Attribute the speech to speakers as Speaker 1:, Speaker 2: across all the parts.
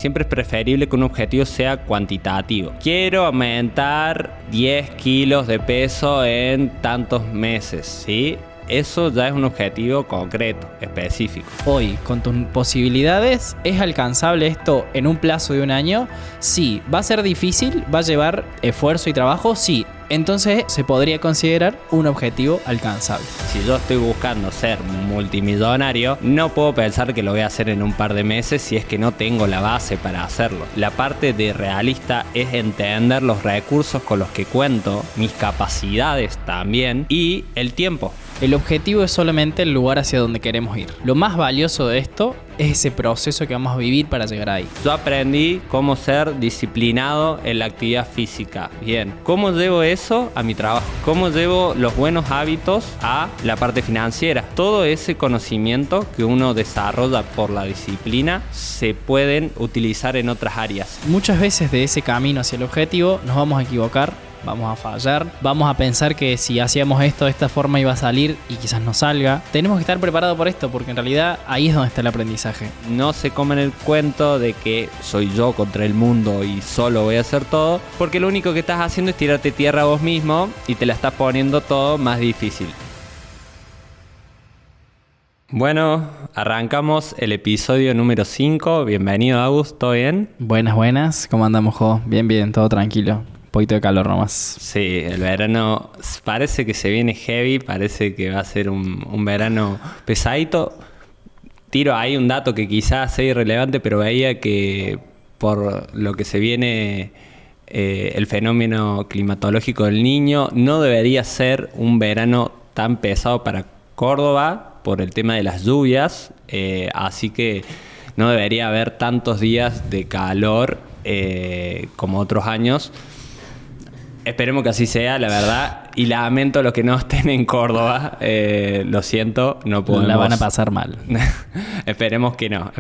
Speaker 1: Siempre es preferible que un objetivo sea cuantitativo. Quiero aumentar 10 kilos de peso en tantos meses, ¿sí? Eso ya es un objetivo concreto, específico.
Speaker 2: Hoy, con tus posibilidades, ¿es alcanzable esto en un plazo de un año? Sí. ¿Va a ser difícil? ¿Va a llevar esfuerzo y trabajo? Sí. Entonces se podría considerar un objetivo alcanzable.
Speaker 1: Si yo estoy buscando ser multimillonario, no puedo pensar que lo voy a hacer en un par de meses si es que no tengo la base para hacerlo. La parte de realista es entender los recursos con los que cuento, mis capacidades también y el tiempo.
Speaker 2: El objetivo es solamente el lugar hacia donde queremos ir. Lo más valioso de esto es ese proceso que vamos a vivir para llegar ahí.
Speaker 1: Yo aprendí cómo ser disciplinado en la actividad física. Bien, ¿cómo llevo eso a mi trabajo? ¿Cómo llevo los buenos hábitos a la parte financiera? Todo ese conocimiento que uno desarrolla por la disciplina se pueden utilizar en otras áreas.
Speaker 2: Muchas veces de ese camino hacia el objetivo nos vamos a equivocar. Vamos a fallar, vamos a pensar que si hacíamos esto de esta forma iba a salir y quizás no salga. Tenemos que estar preparados por esto porque en realidad ahí es donde está el aprendizaje.
Speaker 1: No se comen el cuento de que soy yo contra el mundo y solo voy a hacer todo, porque lo único que estás haciendo es tirarte tierra a vos mismo y te la estás poniendo todo más difícil. Bueno, arrancamos el episodio número 5. Bienvenido, Agus, ¿todo bien?
Speaker 2: Buenas, ¿cómo andamos, Jo? Bien, todo tranquilo. Un poquito de calor nomás.
Speaker 1: Sí, el verano parece que se viene heavy, parece que va a ser un verano pesadito. Tiro ahí un dato que quizás sea irrelevante, pero veía que por lo que se viene el fenómeno climatológico del Niño, no debería ser un verano tan pesado para Córdoba por el tema de las lluvias, así que no debería haber tantos días de calor como otros años. Esperemos que así sea, la verdad. Y lamento a los que no estén en Córdoba. Lo siento, no podemos.
Speaker 2: La van a pasar mal.
Speaker 1: Esperemos que no.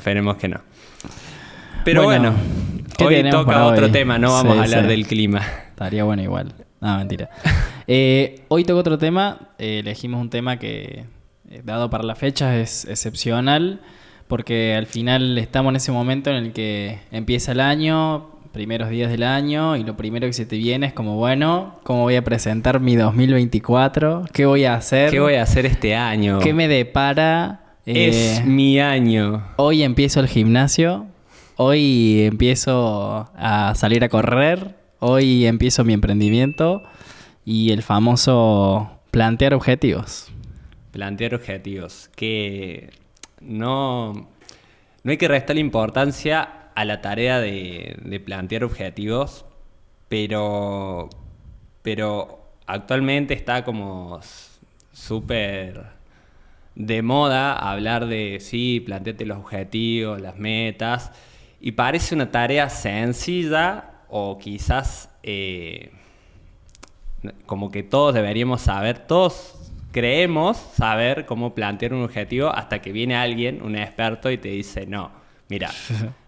Speaker 1: Pero bueno hoy toca otro
Speaker 2: hoy?
Speaker 1: tema, no vamos a hablar del clima.
Speaker 2: Estaría bueno igual. No, mentira. Hoy toca otro tema. Elegimos un tema que, dado para la fecha, es excepcional. Porque al final estamos en ese momento en el que empieza el año, primeros días del año, y lo primero que se te viene es como, bueno, ¿cómo voy a presentar mi 2024? ¿Qué voy a hacer?
Speaker 1: ¿Qué voy a hacer este año?
Speaker 2: ¿Qué me depara?
Speaker 1: Es mi año.
Speaker 2: Hoy empiezo el gimnasio, hoy empiezo a salir a correr, hoy empiezo mi emprendimiento y el famoso plantear objetivos.
Speaker 1: Plantear objetivos, que no hay que restarle importancia a la tarea de plantear objetivos, pero actualmente está como súper de moda hablar de, sí, planteate los objetivos, las metas, y parece una tarea sencilla o quizás como que todos deberíamos saber, todos creemos saber cómo plantear un objetivo hasta que viene alguien, un experto, y te dice, no, mira,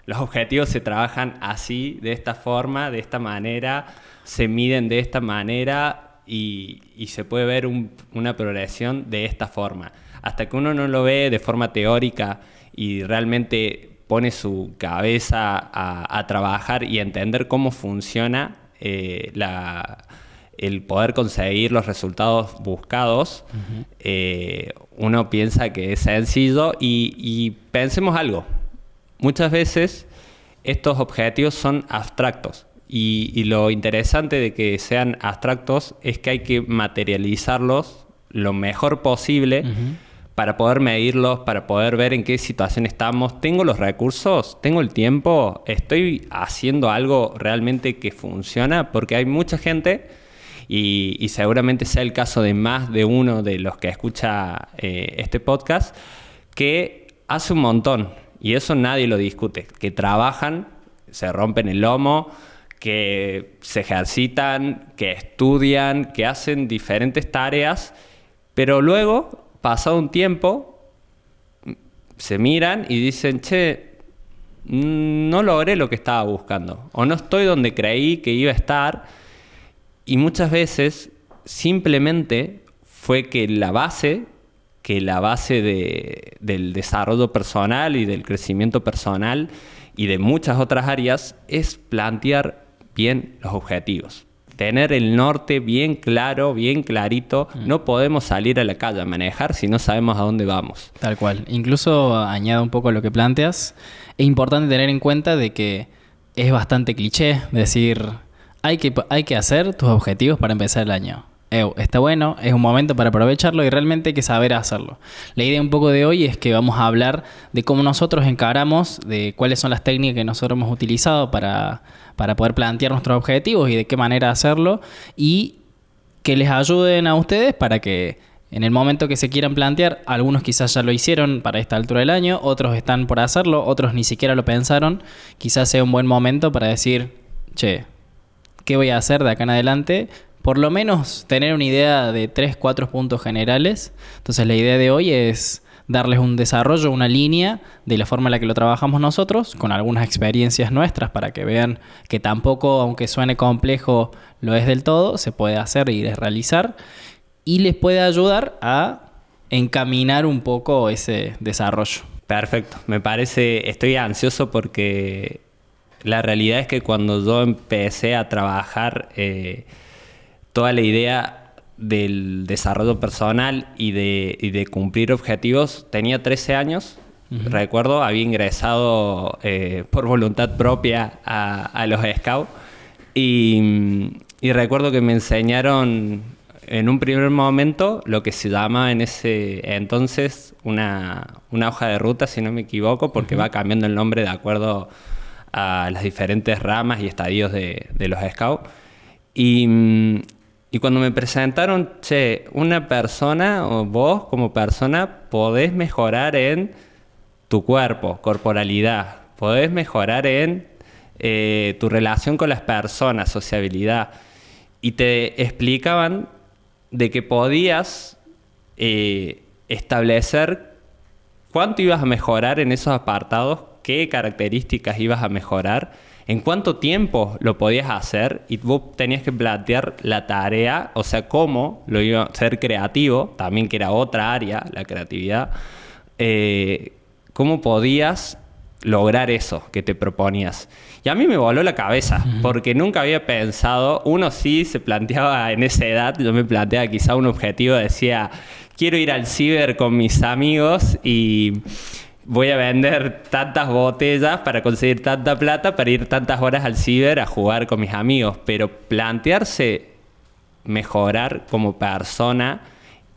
Speaker 1: los objetivos se trabajan así, de esta forma, de esta manera, se miden de esta manera y se puede ver una progresión de esta forma. Hasta que uno no lo ve de forma teórica y realmente pone su cabeza a trabajar y a entender cómo funciona el poder conseguir los resultados buscados, uno piensa que es sencillo y pensemos algo. Muchas veces estos objetivos son abstractos y lo interesante de que sean abstractos es que hay que materializarlos lo mejor posible para poder medirlos, para poder ver en qué situación estamos. ¿Tengo los recursos? ¿Tengo el tiempo? ¿Estoy haciendo algo realmente que funciona? Porque hay mucha gente, y seguramente sea el caso de más de uno de los que escucha este podcast, que hace un montón. Y eso nadie lo discute, que trabajan, se rompen el lomo, que se ejercitan, que estudian, que hacen diferentes tareas, pero luego, pasado un tiempo, se miran y dicen, che, no logré lo que estaba buscando, o no estoy donde creí que iba a estar, y muchas veces simplemente fue que la base del desarrollo personal y del crecimiento personal y de muchas otras áreas es plantear bien los objetivos. Tener el norte bien claro, bien clarito. No podemos salir a la calle a manejar si no sabemos a dónde vamos.
Speaker 2: Tal cual. Incluso añado un poco a lo que planteas. Es importante tener en cuenta de que es bastante cliché decir hay que hacer tus objetivos para empezar el año. Está bueno, es un momento para aprovecharlo y realmente hay que saber hacerlo. La idea un poco de hoy es que vamos a hablar de cómo nosotros encaramos, de cuáles son las técnicas que nosotros hemos utilizado para poder plantear nuestros objetivos y de qué manera hacerlo, y que les ayuden a ustedes para que en el momento que se quieran plantear, algunos quizás ya lo hicieron para esta altura del año, otros están por hacerlo, otros ni siquiera lo pensaron, quizás sea un buen momento para decir, che, ¿qué voy a hacer de acá en adelante? Por lo menos tener una idea de 3, 4 puntos generales. Entonces la idea de hoy es darles un desarrollo, una línea de la forma en la que lo trabajamos nosotros, con algunas experiencias nuestras para que vean que tampoco, aunque suene complejo, lo es del todo, se puede hacer y realizar, y les puede ayudar a encaminar un poco ese desarrollo.
Speaker 1: Perfecto, me parece, estoy ansioso porque la realidad es que cuando yo empecé a trabajar toda la idea del desarrollo personal y de cumplir objetivos, tenía 13 años. Recuerdo, había ingresado por voluntad propia a los Scouts y recuerdo que me enseñaron en un primer momento lo que se llama en ese entonces una hoja de ruta, si no me equivoco, porque va cambiando el nombre de acuerdo a las diferentes ramas y estadios de los Scouts. Y cuando me presentaron, che, una persona o vos como persona podés mejorar en tu cuerpo, corporalidad, podés mejorar en tu relación con las personas, sociabilidad. Y te explicaban de que podías establecer cuánto ibas a mejorar en esos apartados, qué características ibas a mejorar, en cuánto tiempo lo podías hacer, y vos tenías que plantear la tarea, o sea, cómo lo iba a ser creativo, también que era otra área, la creatividad, cómo podías lograr eso que te proponías. Y a mí me voló la cabeza, porque nunca había pensado, uno sí se planteaba en esa edad, yo me planteaba quizá un objetivo, decía, quiero ir al ciber con mis amigos y voy a vender tantas botellas para conseguir tanta plata para ir tantas horas al ciber a jugar con mis amigos. Pero plantearse mejorar como persona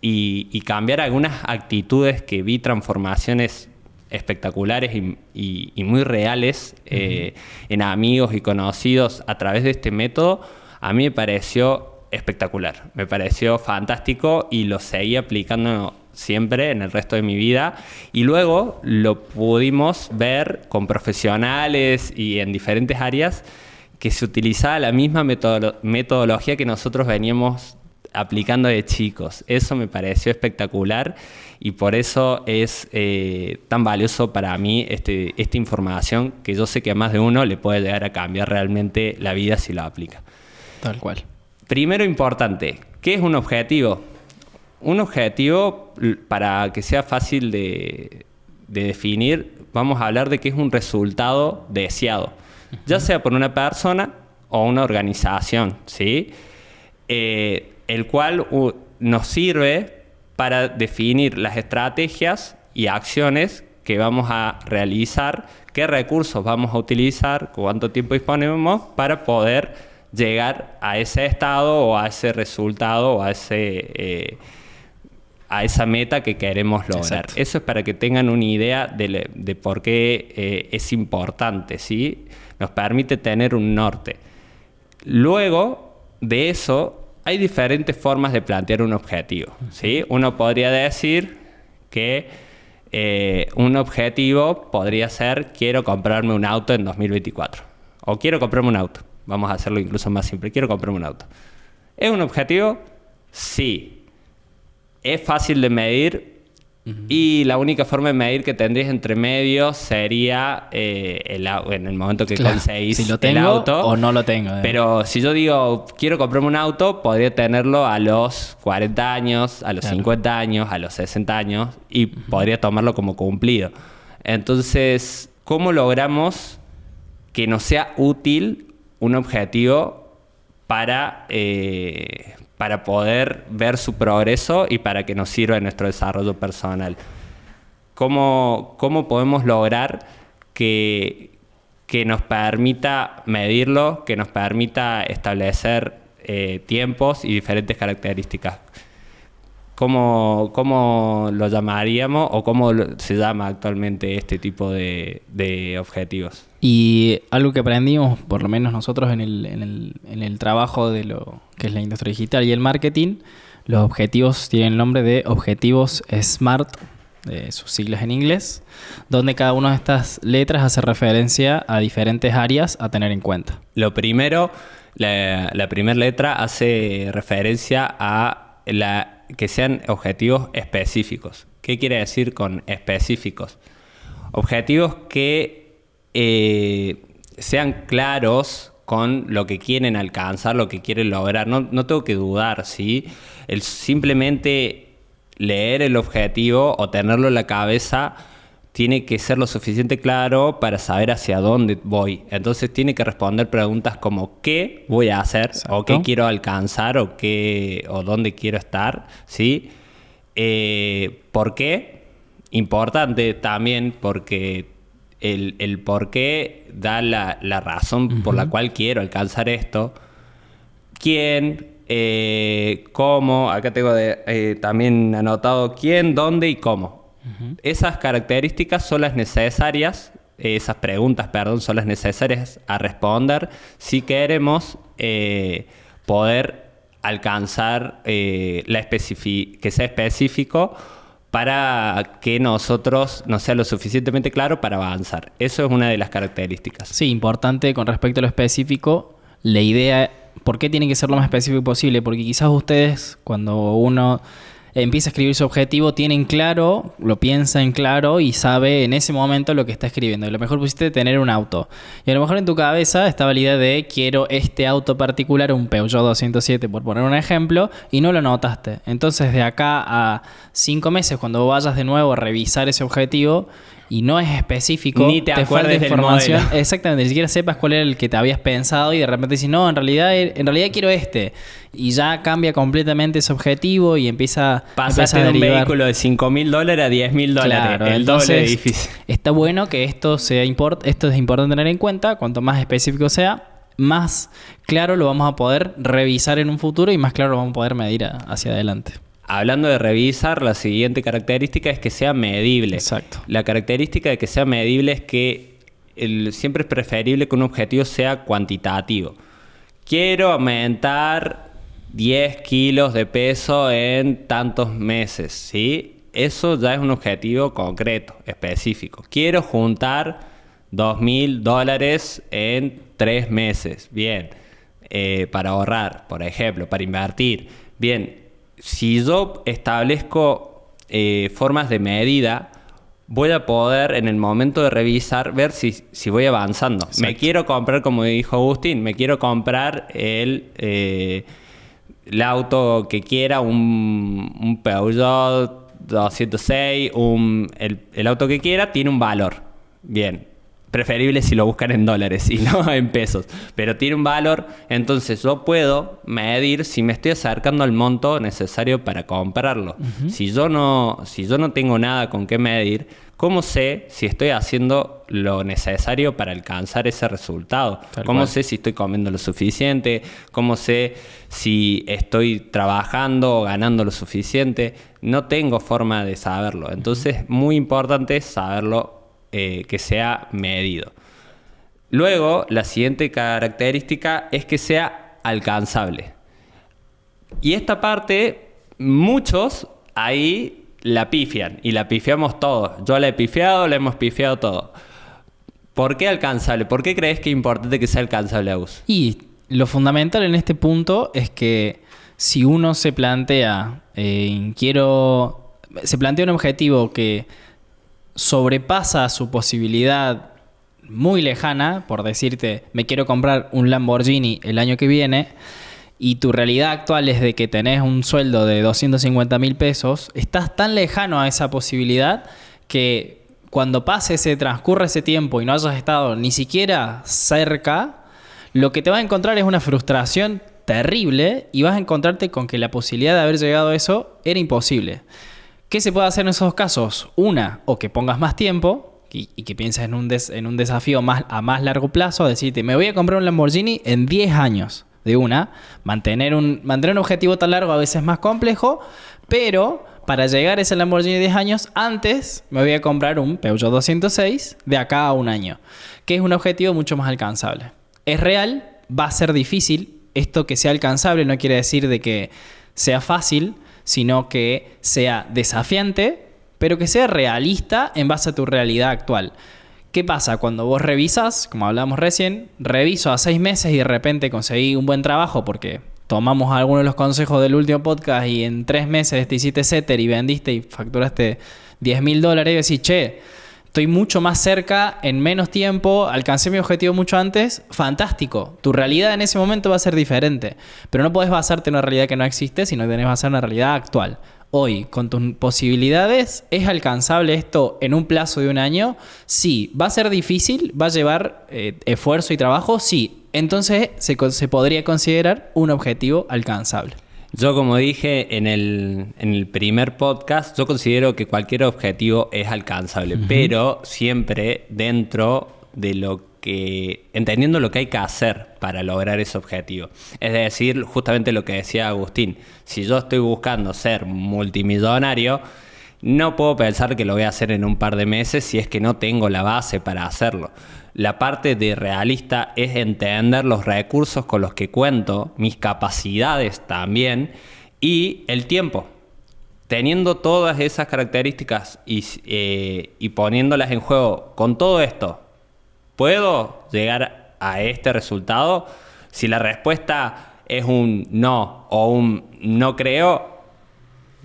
Speaker 1: y cambiar algunas actitudes, que vi transformaciones espectaculares y muy reales en amigos y conocidos a través de este método, a mí me pareció espectacular, me pareció fantástico y lo seguí aplicando siempre en el resto de mi vida, y luego lo pudimos ver con profesionales y en diferentes áreas que se utilizaba la misma metodología que nosotros veníamos aplicando de chicos. Eso me pareció espectacular y por eso es tan valioso para mí esta información, que yo sé que a más de uno le puede llegar a cambiar realmente la vida si la aplica.
Speaker 2: Tal cual.
Speaker 1: Primero importante, ¿qué es un objetivo? Un objetivo, para que sea fácil de definir, vamos a hablar de que es un resultado deseado, ya sea por una persona o una organización, ¿sí? El cual nos sirve para definir las estrategias y acciones que vamos a realizar, qué recursos vamos a utilizar, cuánto tiempo disponemos para poder llegar a ese estado o a ese resultado o a esa meta que queremos lograr. Exacto. Eso es para que tengan una idea de por qué es importante, ¿sí? Nos permite tener un norte. Luego de eso, hay diferentes formas de plantear un objetivo, ¿sí? Uno podría decir que un objetivo podría ser: quiero comprarme un auto en 2024. O quiero comprarme un auto. Vamos a hacerlo incluso más simple. Quiero comprarme un auto. ¿Es un objetivo? Sí. Es fácil de medir y la única forma de medir que tendrías entre medios sería en el momento que conseguís
Speaker 2: si lo tengo
Speaker 1: el auto
Speaker 2: o no lo tengo.
Speaker 1: Pero si yo digo quiero comprarme un auto, podría tenerlo a los 40 años, a los 50 años, a los 60 años y podría tomarlo como cumplido. Entonces, ¿cómo logramos que nos sea útil un objetivo para poder ver su progreso y para que nos sirva en nuestro desarrollo personal. ¿Cómo podemos lograr que nos permita medirlo, que nos permita establecer tiempos y diferentes características? ¿Cómo lo llamaríamos o cómo se llama actualmente este tipo de objetivos?
Speaker 2: Y algo que aprendimos, por lo menos nosotros en el trabajo de lo que es la industria digital y el marketing, los objetivos tienen el nombre de objetivos SMART, de sus siglas en inglés, donde cada una de estas letras hace referencia a diferentes áreas a tener en cuenta.
Speaker 1: Lo primero, la primera letra hace referencia a que sean objetivos específicos. ¿Qué quiere decir con específicos? Objetivos que sean claros con lo que quieren alcanzar, lo que quieren lograr. No tengo que dudar, ¿sí? El simplemente leer el objetivo o tenerlo en la cabeza tiene que ser lo suficiente claro para saber hacia dónde voy. Entonces tiene que responder preguntas como ¿qué voy a hacer?
Speaker 2: Exacto.
Speaker 1: O ¿qué quiero alcanzar? O dónde quiero estar, ¿sí? ¿Por qué? Importante también porque el por qué da la razón por la cual quiero alcanzar esto. ¿Quién? ¿Cómo? Acá tengo también anotado quién, dónde y cómo. Esas características son las necesarias, esas preguntas, perdón, son las necesarias a responder si queremos poder alcanzar que sea específico para que nosotros nos sea lo suficientemente claro para avanzar. Eso es una de las características.
Speaker 2: Sí, importante con respecto a lo específico, la idea, ¿por qué tiene que ser lo más específico posible? Porque quizás ustedes, cuando uno empieza a escribir su objetivo, tienen claro, lo piensa en claro y sabe en ese momento lo que está escribiendo. Y a lo mejor pusiste tener un auto. Y a lo mejor en tu cabeza estaba la idea de quiero este auto particular, un Peugeot 207 por poner un ejemplo, y no lo anotaste. Entonces de acá a 5 meses, cuando vayas de nuevo a revisar ese objetivo y no es específico,
Speaker 1: ni te acuerdes
Speaker 2: falta información.
Speaker 1: del modelo.
Speaker 2: Exactamente, ni siquiera sepas cuál era el que te habías pensado y de repente dices, no, en realidad quiero este. Y ya cambia completamente ese objetivo y empieza
Speaker 1: Pasaste
Speaker 2: a
Speaker 1: de un
Speaker 2: derivar.
Speaker 1: vehículo de $5.000 a $10.000.
Speaker 2: Claro,
Speaker 1: el
Speaker 2: entonces,
Speaker 1: doble de difícil.
Speaker 2: Está bueno que esto es importante tener en cuenta. Cuanto más específico sea, más claro lo vamos a poder revisar en un futuro y más claro lo vamos a poder medir hacia adelante.
Speaker 1: Hablando de revisar, la siguiente característica es que sea medible.
Speaker 2: Exacto.
Speaker 1: La característica de que sea medible es que siempre es preferible que un objetivo sea cuantitativo. Quiero aumentar 10 kilos de peso en tantos meses, ¿sí? Eso ya es un objetivo concreto, específico. Quiero juntar $2.000 en 3 meses. Bien. Para ahorrar, por ejemplo, para invertir. Bien. Si yo establezco formas de medida, voy a poder en el momento de revisar ver si voy avanzando.
Speaker 2: Exacto.
Speaker 1: Me quiero comprar, como dijo Agustín, me quiero comprar el auto que quiera, un Peugeot 206, el auto que quiera tiene un valor. Bien. Preferible si lo buscan en dólares y no en pesos. Pero tiene un valor, entonces yo puedo medir si me estoy acercando al monto necesario para comprarlo. Si yo no tengo nada con qué medir, ¿cómo sé si estoy haciendo lo necesario para alcanzar ese resultado? ¿Cómo sé si estoy comiendo lo suficiente? ¿Cómo sé si estoy trabajando o ganando lo suficiente? No tengo forma de saberlo. Entonces, muy importante saberlo, que sea medido. Luego, la siguiente característica es que sea alcanzable. Y esta parte, muchos ahí la pifian, y la pifiamos todos. Yo la he pifiado, la hemos pifiado todo. ¿Por qué alcanzable? ¿Por qué crees que es importante que sea alcanzable, Agus?
Speaker 2: Y lo fundamental en este punto es que si uno se plantea, se plantea un objetivo que sobrepasa su posibilidad muy lejana, por decirte, me quiero comprar un Lamborghini el año que viene, y tu realidad actual es de que tenés un sueldo de 250.000 pesos, estás tan lejano a esa posibilidad que cuando transcurre ese tiempo y no hayas estado ni siquiera cerca, lo que te vas a encontrar es una frustración terrible y vas a encontrarte con que la posibilidad de haber llegado a eso era imposible. ¿Qué se puede hacer en esos casos? Una, o que pongas más tiempo y que pienses en un desafío a más largo plazo, decirte, me voy a comprar un Lamborghini en 10 años. De una, mantener un objetivo tan largo a veces es más complejo, pero para llegar a ese Lamborghini de 10 años, antes me voy a comprar un Peugeot 206 de acá a un año, que es un objetivo mucho más alcanzable. Es real, va a ser difícil. Esto que sea alcanzable no quiere decir de que sea fácil, sino que sea desafiante, pero que sea realista en base a tu realidad actual. ¿Qué pasa? Cuando vos revisas, como hablamos recién, reviso a 6 meses y de repente conseguí un buen trabajo porque tomamos algunos de los consejos del último podcast y en 3 meses te hiciste setter y vendiste y facturaste $10,000 y decís, che, estoy mucho más cerca en menos tiempo, alcancé mi objetivo mucho antes, fantástico. Tu realidad en ese momento va a ser diferente, pero no podés basarte en una realidad que no existe, sino que tenés que basar en una realidad actual. Hoy, con tus posibilidades, ¿es alcanzable esto en un plazo de un año? Sí. ¿Va a ser difícil? ¿Va a llevar esfuerzo y trabajo? Sí. Entonces se podría considerar un objetivo alcanzable.
Speaker 1: Yo, como dije en el primer podcast, yo considero que cualquier objetivo es alcanzable, pero siempre dentro de entendiendo lo que hay que hacer para lograr ese objetivo. Es decir, justamente lo que decía Agustín, si yo estoy buscando ser multimillonario, no puedo pensar que lo voy a hacer en un par de meses si es que no tengo la base para hacerlo. La parte de realista es entender los recursos con los que cuento, mis capacidades también y el tiempo. Teniendo todas esas características y poniéndolas en juego con todo esto, ¿puedo llegar a este resultado? Si la respuesta es un no o un no creo,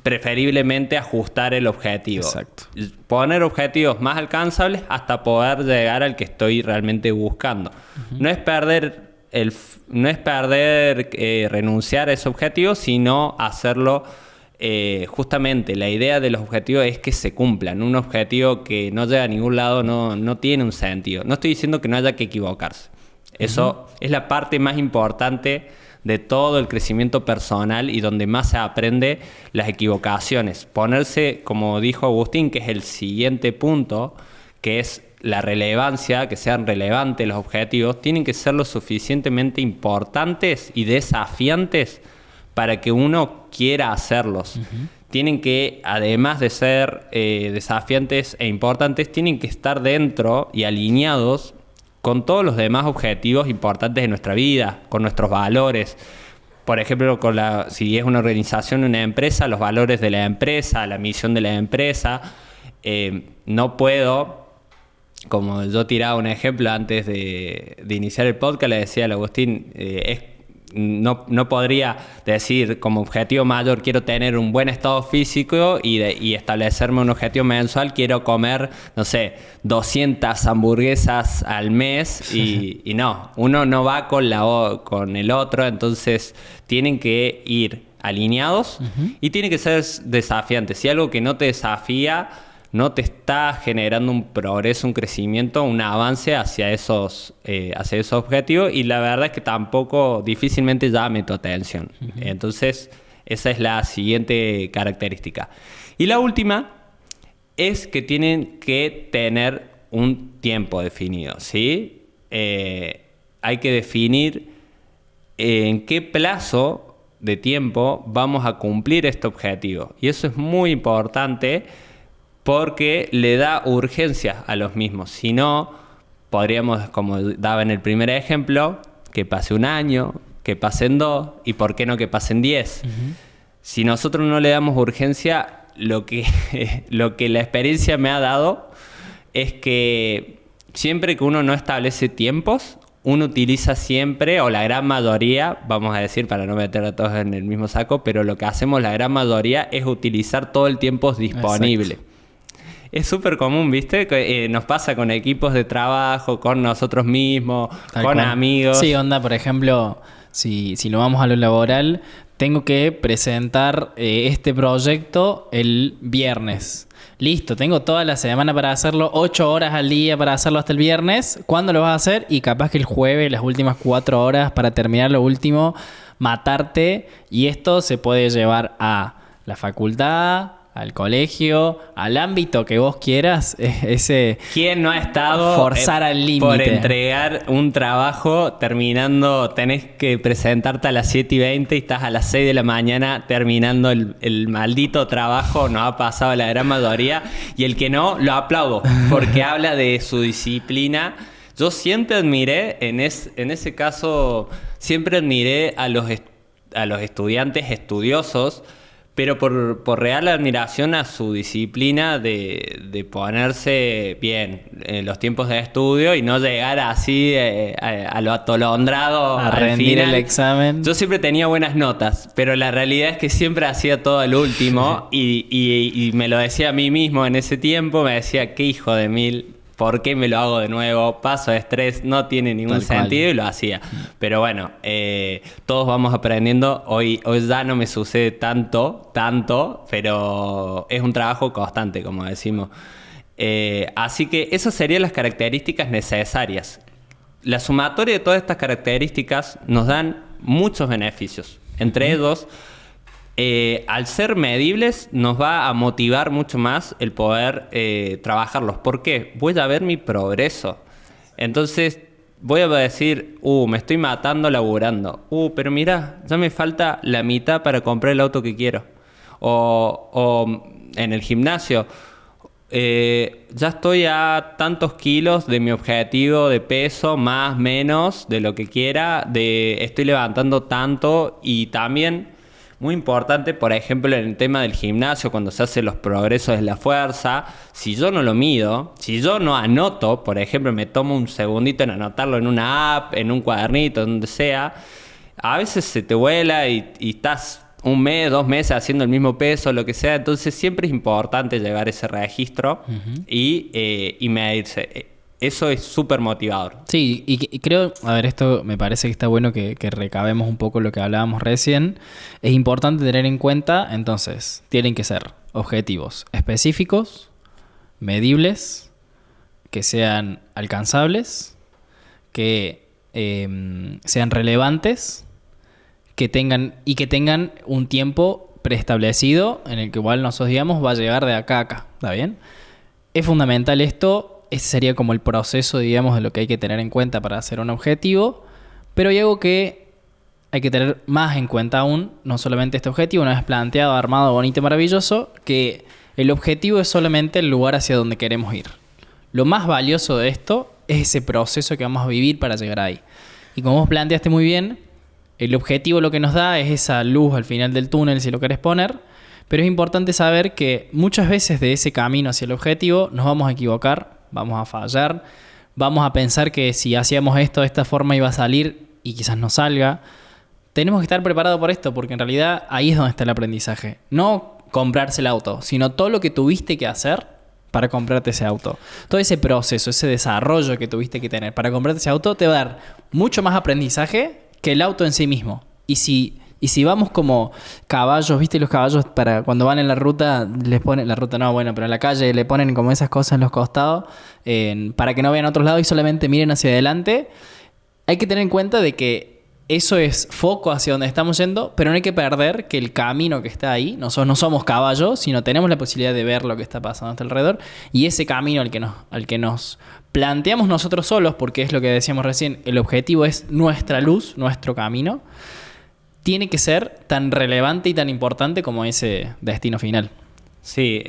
Speaker 1: preferiblemente ajustar el objetivo.
Speaker 2: Exacto.
Speaker 1: Poner objetivos más alcanzables hasta poder llegar al que estoy realmente buscando. No es perder renunciar a ese objetivo, sino hacerlo justamente. La idea de los objetivos es que se cumplan. Un objetivo que no llega a ningún lado no tiene un sentido. No estoy diciendo que no haya que equivocarse. Eso es la parte más importante de todo el crecimiento personal y donde más se aprende las equivocaciones. Ponerse, como dijo Agustín, que es el siguiente punto, que es la relevancia, que sean relevantes los objetivos, tienen que ser lo suficientemente importantes y desafiantes para que uno quiera hacerlos. Tienen que, además de ser desafiantes e importantes, tienen que estar dentro y alineados con todos los demás objetivos importantes de nuestra vida, con nuestros valores. Por ejemplo, si es una organización, una empresa, los valores de la empresa, la misión de la empresa. No puedo, como yo tiraba un ejemplo antes de iniciar el podcast, le decía al Agustín, no podría decir como objetivo mayor quiero tener un buen estado físico y establecerme un objetivo mensual, quiero comer, no sé, 200 hamburguesas al mes y no, uno no va con el otro, entonces tienen que ir alineados y tienen que ser desafiantes. Si algo que no te desafía no te está generando un progreso, un crecimiento, un avance hacia esos objetivos, y la verdad es que tampoco, difícilmente llame tu atención. Entonces, esa es la siguiente característica. Y la última es que tienen que tener un tiempo definido, ¿sí? Hay que definir en qué plazo de tiempo vamos a cumplir este objetivo. Y eso es muy importante, porque le da urgencia a los mismos. Si no, podríamos, como daba en el primer ejemplo, que pase un año, que pasen 2 y por qué no que pasen 10. Si nosotros no le damos urgencia, lo que la experiencia me ha dado es que siempre que uno no establece tiempos, uno utiliza siempre, o la gran mayoría, vamos a decir para no meter a todos en el mismo saco, pero lo que hacemos la gran mayoría es utilizar todo el tiempo disponible. Exacto. Es súper común, ¿viste? Nos pasa con equipos de trabajo, con nosotros mismos, con amigos.
Speaker 2: Sí, onda, por ejemplo, si lo vamos a lo laboral, tengo que presentar este proyecto el viernes. Listo, tengo toda la semana para hacerlo, 8 horas al día para hacerlo hasta el viernes. ¿Cuándo lo vas a hacer? Y capaz que el jueves, las últimas 4 horas para terminar lo último, matarte. Y esto se puede llevar a la facultad, al colegio, al ámbito que vos quieras.
Speaker 1: ¿Quién no ha estado
Speaker 2: forzar al límite
Speaker 1: por entregar un trabajo terminando? Tenés que presentarte a las 7:20 y estás a las 6 de la mañana terminando el maldito trabajo. Nos ha pasado a la gran mayoría, y el que no, lo aplaudo porque habla de su disciplina. Yo siempre admiré, en ese caso, siempre admiré a los estudiantes estudiosos, pero por real admiración a su disciplina de ponerse bien en los tiempos de estudio y no llegar así a lo atolondrado
Speaker 2: a
Speaker 1: al
Speaker 2: rendir
Speaker 1: final.
Speaker 2: el examen.
Speaker 1: Yo siempre tenía buenas notas, pero la realidad es que siempre hacía todo al último y me lo decía a mí mismo en ese tiempo, me decía, qué hijo de mil. ¿Por qué me lo hago de nuevo? Paso de estrés, no tiene ningún sentido, y lo hacía. Pero bueno, todos vamos aprendiendo. Hoy ya no me sucede tanto, pero es un trabajo constante, como decimos. Así que esas serían las características necesarias. La sumatoria de todas estas características nos dan muchos beneficios. Entre ellos, al ser medibles, nos va a motivar mucho más el poder trabajarlos. ¿Por qué? Voy a ver mi progreso. Entonces, voy a decir, me estoy matando laburando. Pero mira, ya me falta la mitad para comprar el auto que quiero. O en el gimnasio, ya estoy a tantos kilos de mi objetivo de peso, más, menos, de lo que quiera. Estoy levantando tanto. Y también, muy importante, por ejemplo, en el tema del gimnasio, cuando se hacen los progresos de la fuerza, si yo no lo mido, si yo no anoto, por ejemplo, me tomo un segundito en anotarlo en una app, en un cuadernito, donde sea, a veces se te vuela y estás 1 mes, 2 meses haciendo el mismo peso, lo que sea. Entonces siempre es importante llevar ese registro y medirse. Eso es súper motivador.
Speaker 2: Sí, y creo, a ver, esto me parece que está bueno que recabemos un poco lo que hablábamos recién. Es importante tener en cuenta, entonces, tienen que ser objetivos específicos, medibles, que sean alcanzables, que sean relevantes, que tengan un tiempo preestablecido en el que igual nosotros digamos va a llegar de acá a acá, ¿está bien? Es fundamental esto. Ese sería como el proceso, digamos, de lo que hay que tener en cuenta para hacer un objetivo. Pero hay algo que hay que tener más en cuenta aún, no solamente este objetivo, una vez planteado, armado, bonito y maravilloso, que el objetivo es solamente el lugar hacia donde queremos ir. Lo más valioso de esto es ese proceso que vamos a vivir para llegar ahí. Y como vos planteaste muy bien, el objetivo lo que nos da es esa luz al final del túnel, si lo querés poner. Pero es importante saber que muchas veces de ese camino hacia el objetivo nos vamos a equivocar, vamos a fallar, vamos a pensar que si hacíamos esto de esta forma iba a salir y quizás no salga. Tenemos que estar preparados por esto, porque en realidad ahí es donde está el aprendizaje. No comprarse el auto, sino todo lo que tuviste que hacer para comprarte ese auto. Todo ese proceso, ese desarrollo que tuviste que tener para comprarte ese auto te va a dar mucho más aprendizaje que el auto en sí mismo. Y si vamos como caballos, ¿viste? Los caballos para cuando van en la ruta, les ponen, la ruta no, bueno, pero en la calle le ponen como esas cosas en los costados para que no vean a otros lados y solamente miren hacia adelante. Hay que tener en cuenta de que eso es foco hacia donde estamos yendo, pero no hay que perder que el camino que está ahí, nosotros no somos caballos, sino tenemos la posibilidad de ver lo que está pasando a nuestro alrededor, y ese camino al que nos planteamos nosotros solos, porque es lo que decíamos recién, el objetivo es nuestra luz, nuestro camino, tiene que ser tan relevante y tan importante como ese destino final.
Speaker 1: Sí,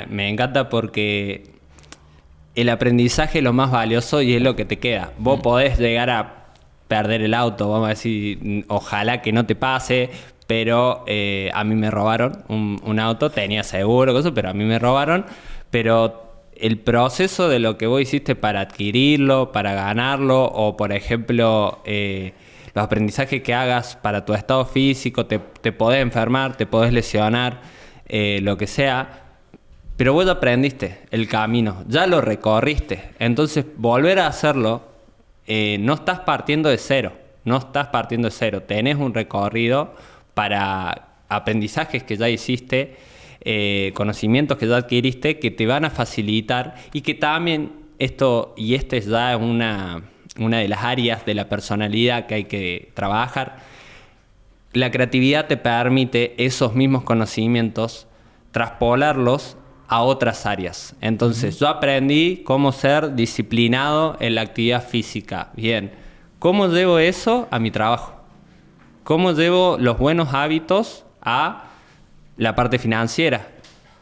Speaker 1: me encanta porque el aprendizaje es lo más valioso y es lo que te queda. Vos podés llegar a perder el auto, vamos a decir, ojalá que no te pase, pero a mí me robaron un auto, tenía seguro, cosas, pero a mí me robaron. Pero el proceso de lo que vos hiciste para adquirirlo, para ganarlo, o por ejemplo, los aprendizajes que hagas para tu estado físico, te podés enfermar, te podés lesionar, lo que sea, pero vos ya aprendiste el camino, ya lo recorriste. Entonces, volver a hacerlo, no estás partiendo de cero. no estás partiendo de cero, tenés un recorrido para aprendizajes que ya hiciste, conocimientos que ya adquiriste, que te van a facilitar y que también esto, y este es ya una de las áreas de la personalidad que hay que trabajar. La creatividad te permite esos mismos conocimientos traspolarlos a otras áreas. Entonces, yo aprendí cómo ser disciplinado en la actividad física. Bien, ¿cómo llevo eso a mi trabajo? ¿Cómo llevo los buenos hábitos a la parte financiera?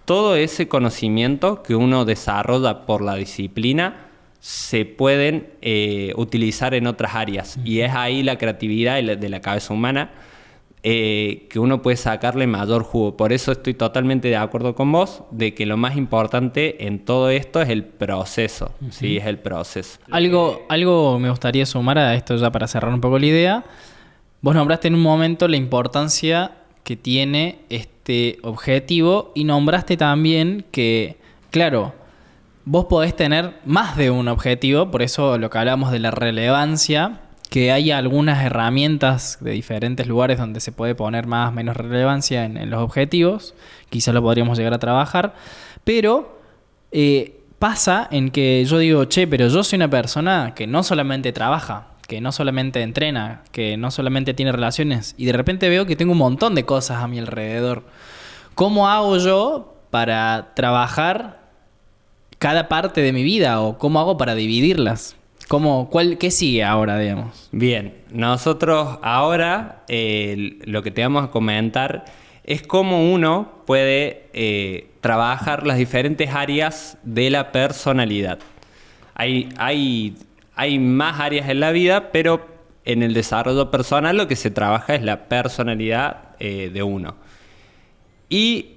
Speaker 1: Todo ese conocimiento que uno desarrolla por la disciplina se pueden utilizar en otras áreas. Y es ahí la creatividad de la cabeza humana que uno puede sacarle mayor jugo. Por eso estoy totalmente de acuerdo con vos de que lo más importante en todo esto es el proceso. Sí, es el proceso.
Speaker 2: Algo me gustaría sumar a esto ya para cerrar un poco la idea. Vos nombraste en un momento la importancia que tiene este objetivo y nombraste también que, claro, vos podés tener más de un objetivo, por eso lo que hablamos de la relevancia, que hay algunas herramientas de diferentes lugares donde se puede poner más o menos relevancia en los objetivos, quizá lo podríamos llegar a trabajar, pero pasa en que yo digo, pero yo soy una persona que no solamente trabaja, que no solamente entrena, que no solamente tiene relaciones, y de repente veo que tengo un montón de cosas a mi alrededor. ¿Cómo hago yo para trabajar cada parte de mi vida o cómo hago para dividirlas? ¿Qué sigue ahora, digamos?
Speaker 1: Bien, nosotros ahora lo que te vamos a comentar es cómo uno puede trabajar las diferentes áreas de la personalidad. Hay más áreas en la vida, pero en el desarrollo personal lo que se trabaja es la personalidad de uno. Y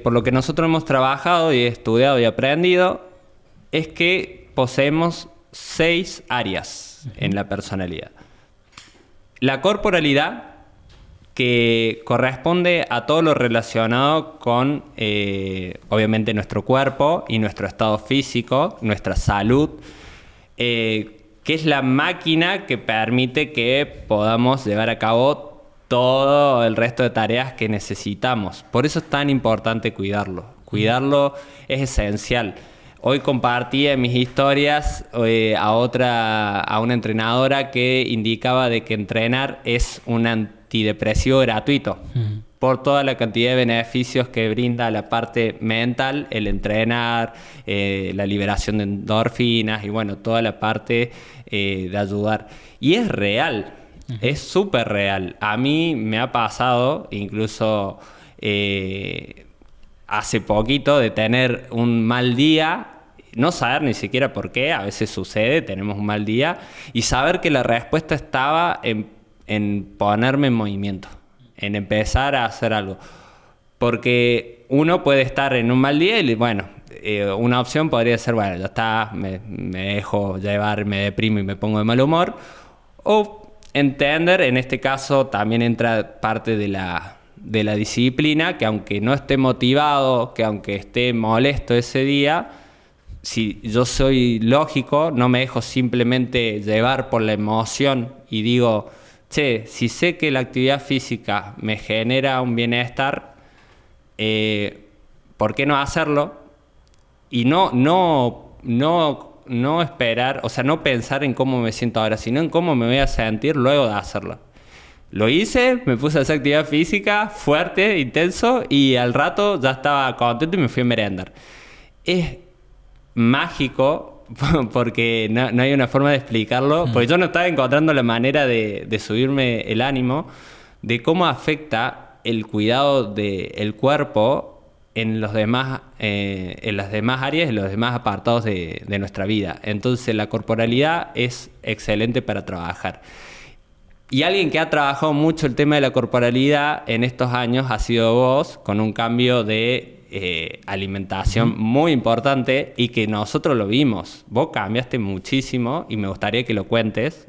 Speaker 1: por lo que nosotros hemos trabajado y estudiado y aprendido, es que poseemos 6 áreas en la personalidad. La corporalidad, que corresponde a todo lo relacionado con, obviamente, nuestro cuerpo y nuestro estado físico, nuestra salud, que es la máquina que permite que podamos llevar a cabo todo el resto de tareas que necesitamos. Por eso es tan importante cuidarlo. Cuidarlo es esencial. Hoy compartí en mis historias a una entrenadora que indicaba de que entrenar es un antidepresivo gratuito por toda la cantidad de beneficios que brinda la parte mental, el entrenar, la liberación de endorfinas y bueno, toda la parte de ayudar. Y es real, es súper real. A mí me ha pasado, incluso hace poquito, de tener un mal día, no saber ni siquiera por qué, a veces sucede, tenemos un mal día, y saber que la respuesta estaba en ponerme en movimiento, en empezar a hacer algo. Porque uno puede estar en un mal día y, bueno, una opción podría ser, bueno, ya está, me dejo llevar, me deprimo y me pongo de mal humor. O entender, en este caso también entra parte de la disciplina, que aunque no esté motivado, que aunque esté molesto ese día, si yo soy lógico, no me dejo simplemente llevar por la emoción y digo, si sé que la actividad física me genera un bienestar, ¿por qué no hacerlo? Y no esperar, o sea, no pensar en cómo me siento ahora, sino en cómo me voy a sentir luego de hacerlo. Lo hice, me puse a hacer actividad física fuerte, intenso, y al rato ya estaba contento y me fui a merendar. Es mágico, porque no hay una forma de explicarlo, porque yo no estaba encontrando la manera de subirme el ánimo, de cómo afecta el cuidado del cuerpo en las demás áreas, en los demás apartados de nuestra vida. Entonces la corporalidad es excelente para trabajar. Y alguien que ha trabajado mucho el tema de la corporalidad en estos años ha sido vos, con un cambio de alimentación muy importante y que nosotros lo vimos. Vos cambiaste muchísimo y me gustaría que lo cuentes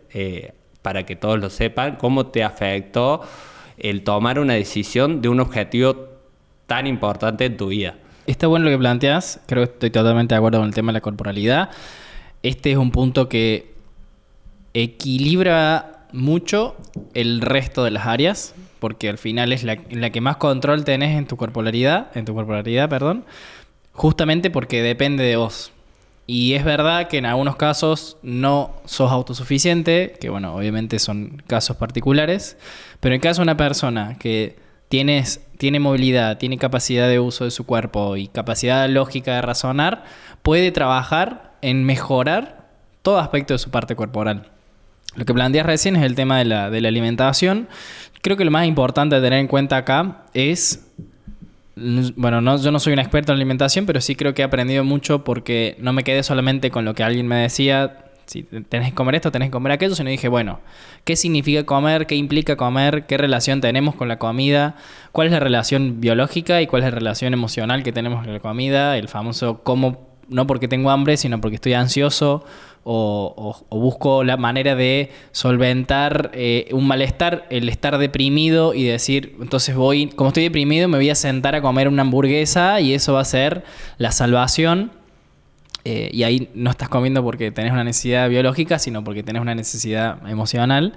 Speaker 1: para que todos lo sepan, cómo te afectó el tomar una decisión de un objetivo tan importante en tu vida.
Speaker 2: Está bueno lo que planteas, creo que estoy totalmente de acuerdo con el tema de la corporalidad. Este es un punto que equilibra mucho el resto de las áreas, porque al final es la que más control tenés en tu corporalidad, perdón, justamente porque depende de vos. Y es verdad que en algunos casos no sos autosuficiente, que bueno, obviamente son casos particulares, pero en caso de una persona que tiene movilidad, tiene capacidad de uso de su cuerpo y capacidad lógica de razonar, puede trabajar en mejorar todo aspecto de su parte corporal. Lo que planteas recién es el tema de la alimentación. Creo que lo más importante a tener en cuenta acá es... Bueno, yo no soy un experto en alimentación, pero sí creo que he aprendido mucho porque no me quedé solamente con lo que alguien me decía, si tenés que comer esto, tenés que comer aquello, sino dije, bueno, ¿qué significa comer? ¿Qué implica comer? ¿Qué relación tenemos con la comida? ¿Cuál es la relación biológica y cuál es la relación emocional que tenemos con la comida? El famoso cómo, no porque tengo hambre, sino porque estoy ansioso. O busco la manera de solventar un malestar, el estar deprimido y decir, entonces como estoy deprimido, me voy a sentar a comer una hamburguesa y eso va a ser la salvación. Y ahí no estás comiendo porque tenés una necesidad biológica, sino porque tenés una necesidad emocional.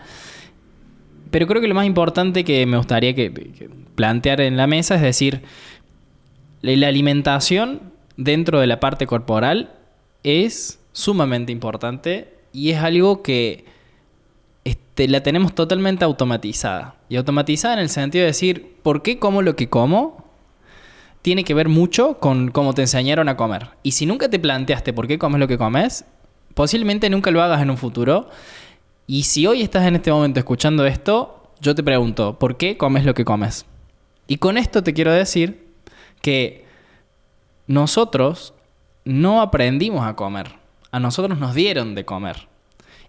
Speaker 2: Pero creo que lo más importante que me gustaría que plantear en la mesa es decir, la alimentación dentro de la parte corporal es sumamente importante y es algo que la tenemos totalmente automatizada. Y automatizada en el sentido de decir, ¿por qué como lo que como? Tiene que ver mucho con cómo te enseñaron a comer. Y si nunca te planteaste por qué comes lo que comes, posiblemente nunca lo hagas en un futuro. Y si hoy estás en este momento escuchando esto, yo te pregunto, ¿por qué comes lo que comes? Y con esto te quiero decir que nosotros no aprendimos a comer. A nosotros nos dieron de comer.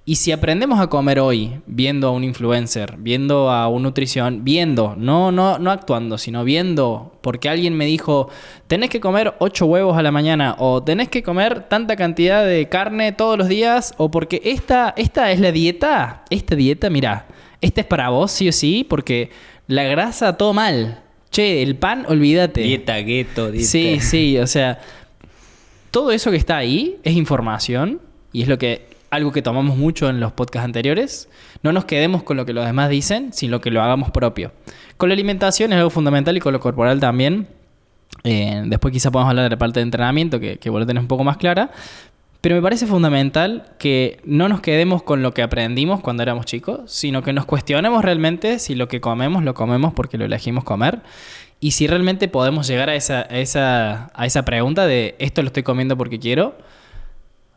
Speaker 2: Y si aprendemos a comer hoy viendo a un influencer, viendo a un nutrición, no actuando, sino viendo, porque alguien me dijo, tenés que comer 8 huevos a la mañana, o tenés que comer tanta cantidad de carne todos los días, o porque esta es la dieta, mirá, esta es para vos sí o sí, porque la grasa todo mal. Che, el pan, olvídate.
Speaker 1: Dieta, gueto, dieta.
Speaker 2: Sí, o sea... Todo eso que está ahí es información y es algo que tomamos mucho en los podcasts anteriores. No nos quedemos con lo que los demás dicen, sino que lo hagamos propio. Con la alimentación es algo fundamental y con lo corporal también. Después quizá podamos hablar de la parte de entrenamiento que vos lo tenés un poco más clara. Pero me parece fundamental que no nos quedemos con lo que aprendimos cuando éramos chicos, sino que nos cuestionemos realmente si lo que comemos lo comemos porque lo elegimos comer. Y si realmente podemos llegar a esa pregunta de esto lo estoy comiendo porque quiero,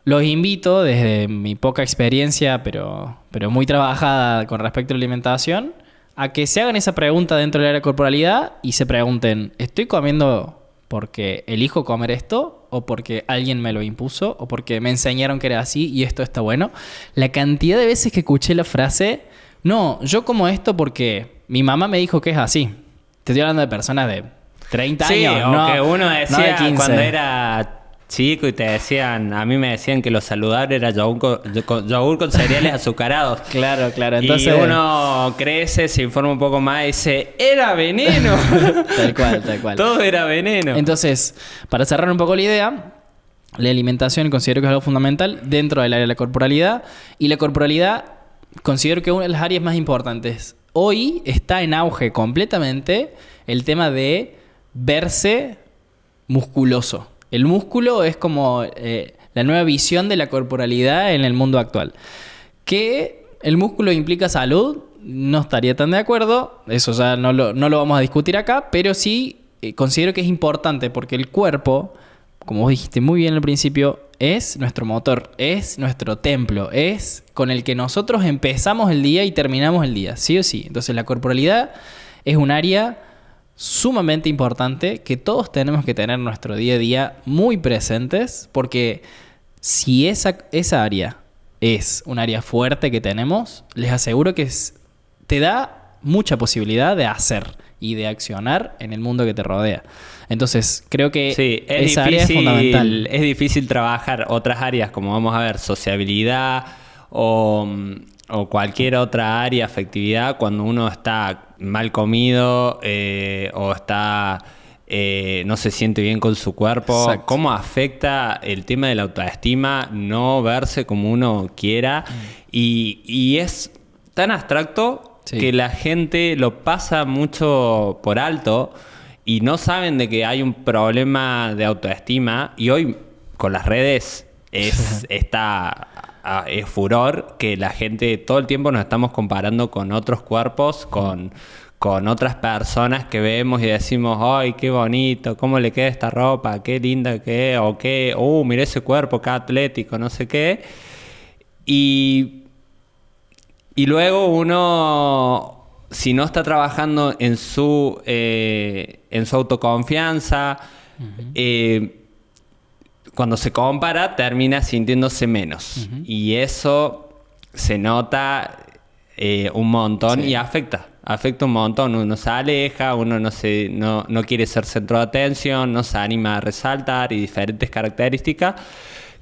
Speaker 2: los invito desde mi poca experiencia, pero muy trabajada con respecto a la alimentación, a que se hagan esa pregunta dentro del área de corporalidad y se pregunten, ¿estoy comiendo porque elijo comer esto? ¿O porque alguien me lo impuso? ¿O porque me enseñaron que era así y esto está bueno? La cantidad de veces que escuché la frase, no, yo como esto porque mi mamá me dijo que es así. Te estoy hablando de personas de 30
Speaker 1: sí,
Speaker 2: años,
Speaker 1: o
Speaker 2: no,
Speaker 1: que uno
Speaker 2: no
Speaker 1: decía
Speaker 2: de 15.
Speaker 1: Cuando era chico y a mí me decían que lo saludable era yogur con cereales azucarados.
Speaker 2: Claro. Entonces,
Speaker 1: y uno crece, se informa un poco más y dice, ¡era veneno!
Speaker 2: Tal cual.
Speaker 1: Todo era veneno.
Speaker 2: Entonces, para cerrar un poco la idea, la alimentación considero que es algo fundamental dentro del área de la corporalidad. Y la corporalidad considero que es una de las áreas más importantes. Hoy está en auge completamente el tema de verse musculoso. El músculo es como la nueva visión de la corporalidad en el mundo actual. ¿Que el músculo implica salud? No estaría tan de acuerdo. Eso ya no lo vamos a discutir acá. Pero sí considero que es importante porque el cuerpo, como vos dijiste muy bien al principio, es nuestro motor, es nuestro templo, es con el que nosotros empezamos el día y terminamos el día, sí o sí. Entonces la corporalidad es un área sumamente importante que todos tenemos que tener en nuestro día a día muy presentes, porque si esa área es un área fuerte que tenemos, les aseguro que te da mucha posibilidad de hacer y de accionar en el mundo que te rodea. Entonces, creo que
Speaker 1: sí,
Speaker 2: esa área es fundamental.
Speaker 1: Es difícil trabajar otras áreas, como vamos a ver, sociabilidad o cualquier otra área, afectividad, cuando uno está mal comido o está no se siente bien con su cuerpo. Exacto. ¿Cómo afecta el tema de la autoestima no verse como uno quiera? Y es tan abstracto
Speaker 2: Sí.
Speaker 1: que la gente lo pasa mucho por alto y no saben de que hay un problema de autoestima. Y hoy con las redes es furor que la gente todo el tiempo nos estamos comparando con otros cuerpos, con otras personas que vemos y decimos, ¡ay, qué bonito! ¿Cómo le queda esta ropa? ¡Qué linda que es! O qué, mira ese cuerpo, qué atlético, no sé qué. Y luego uno, si no está trabajando en su autoconfianza, cuando se compara, termina sintiéndose menos. Y eso se nota un montón y afecta un montón. Uno se aleja, uno no quiere ser centro de atención, no se anima a resaltar y diferentes características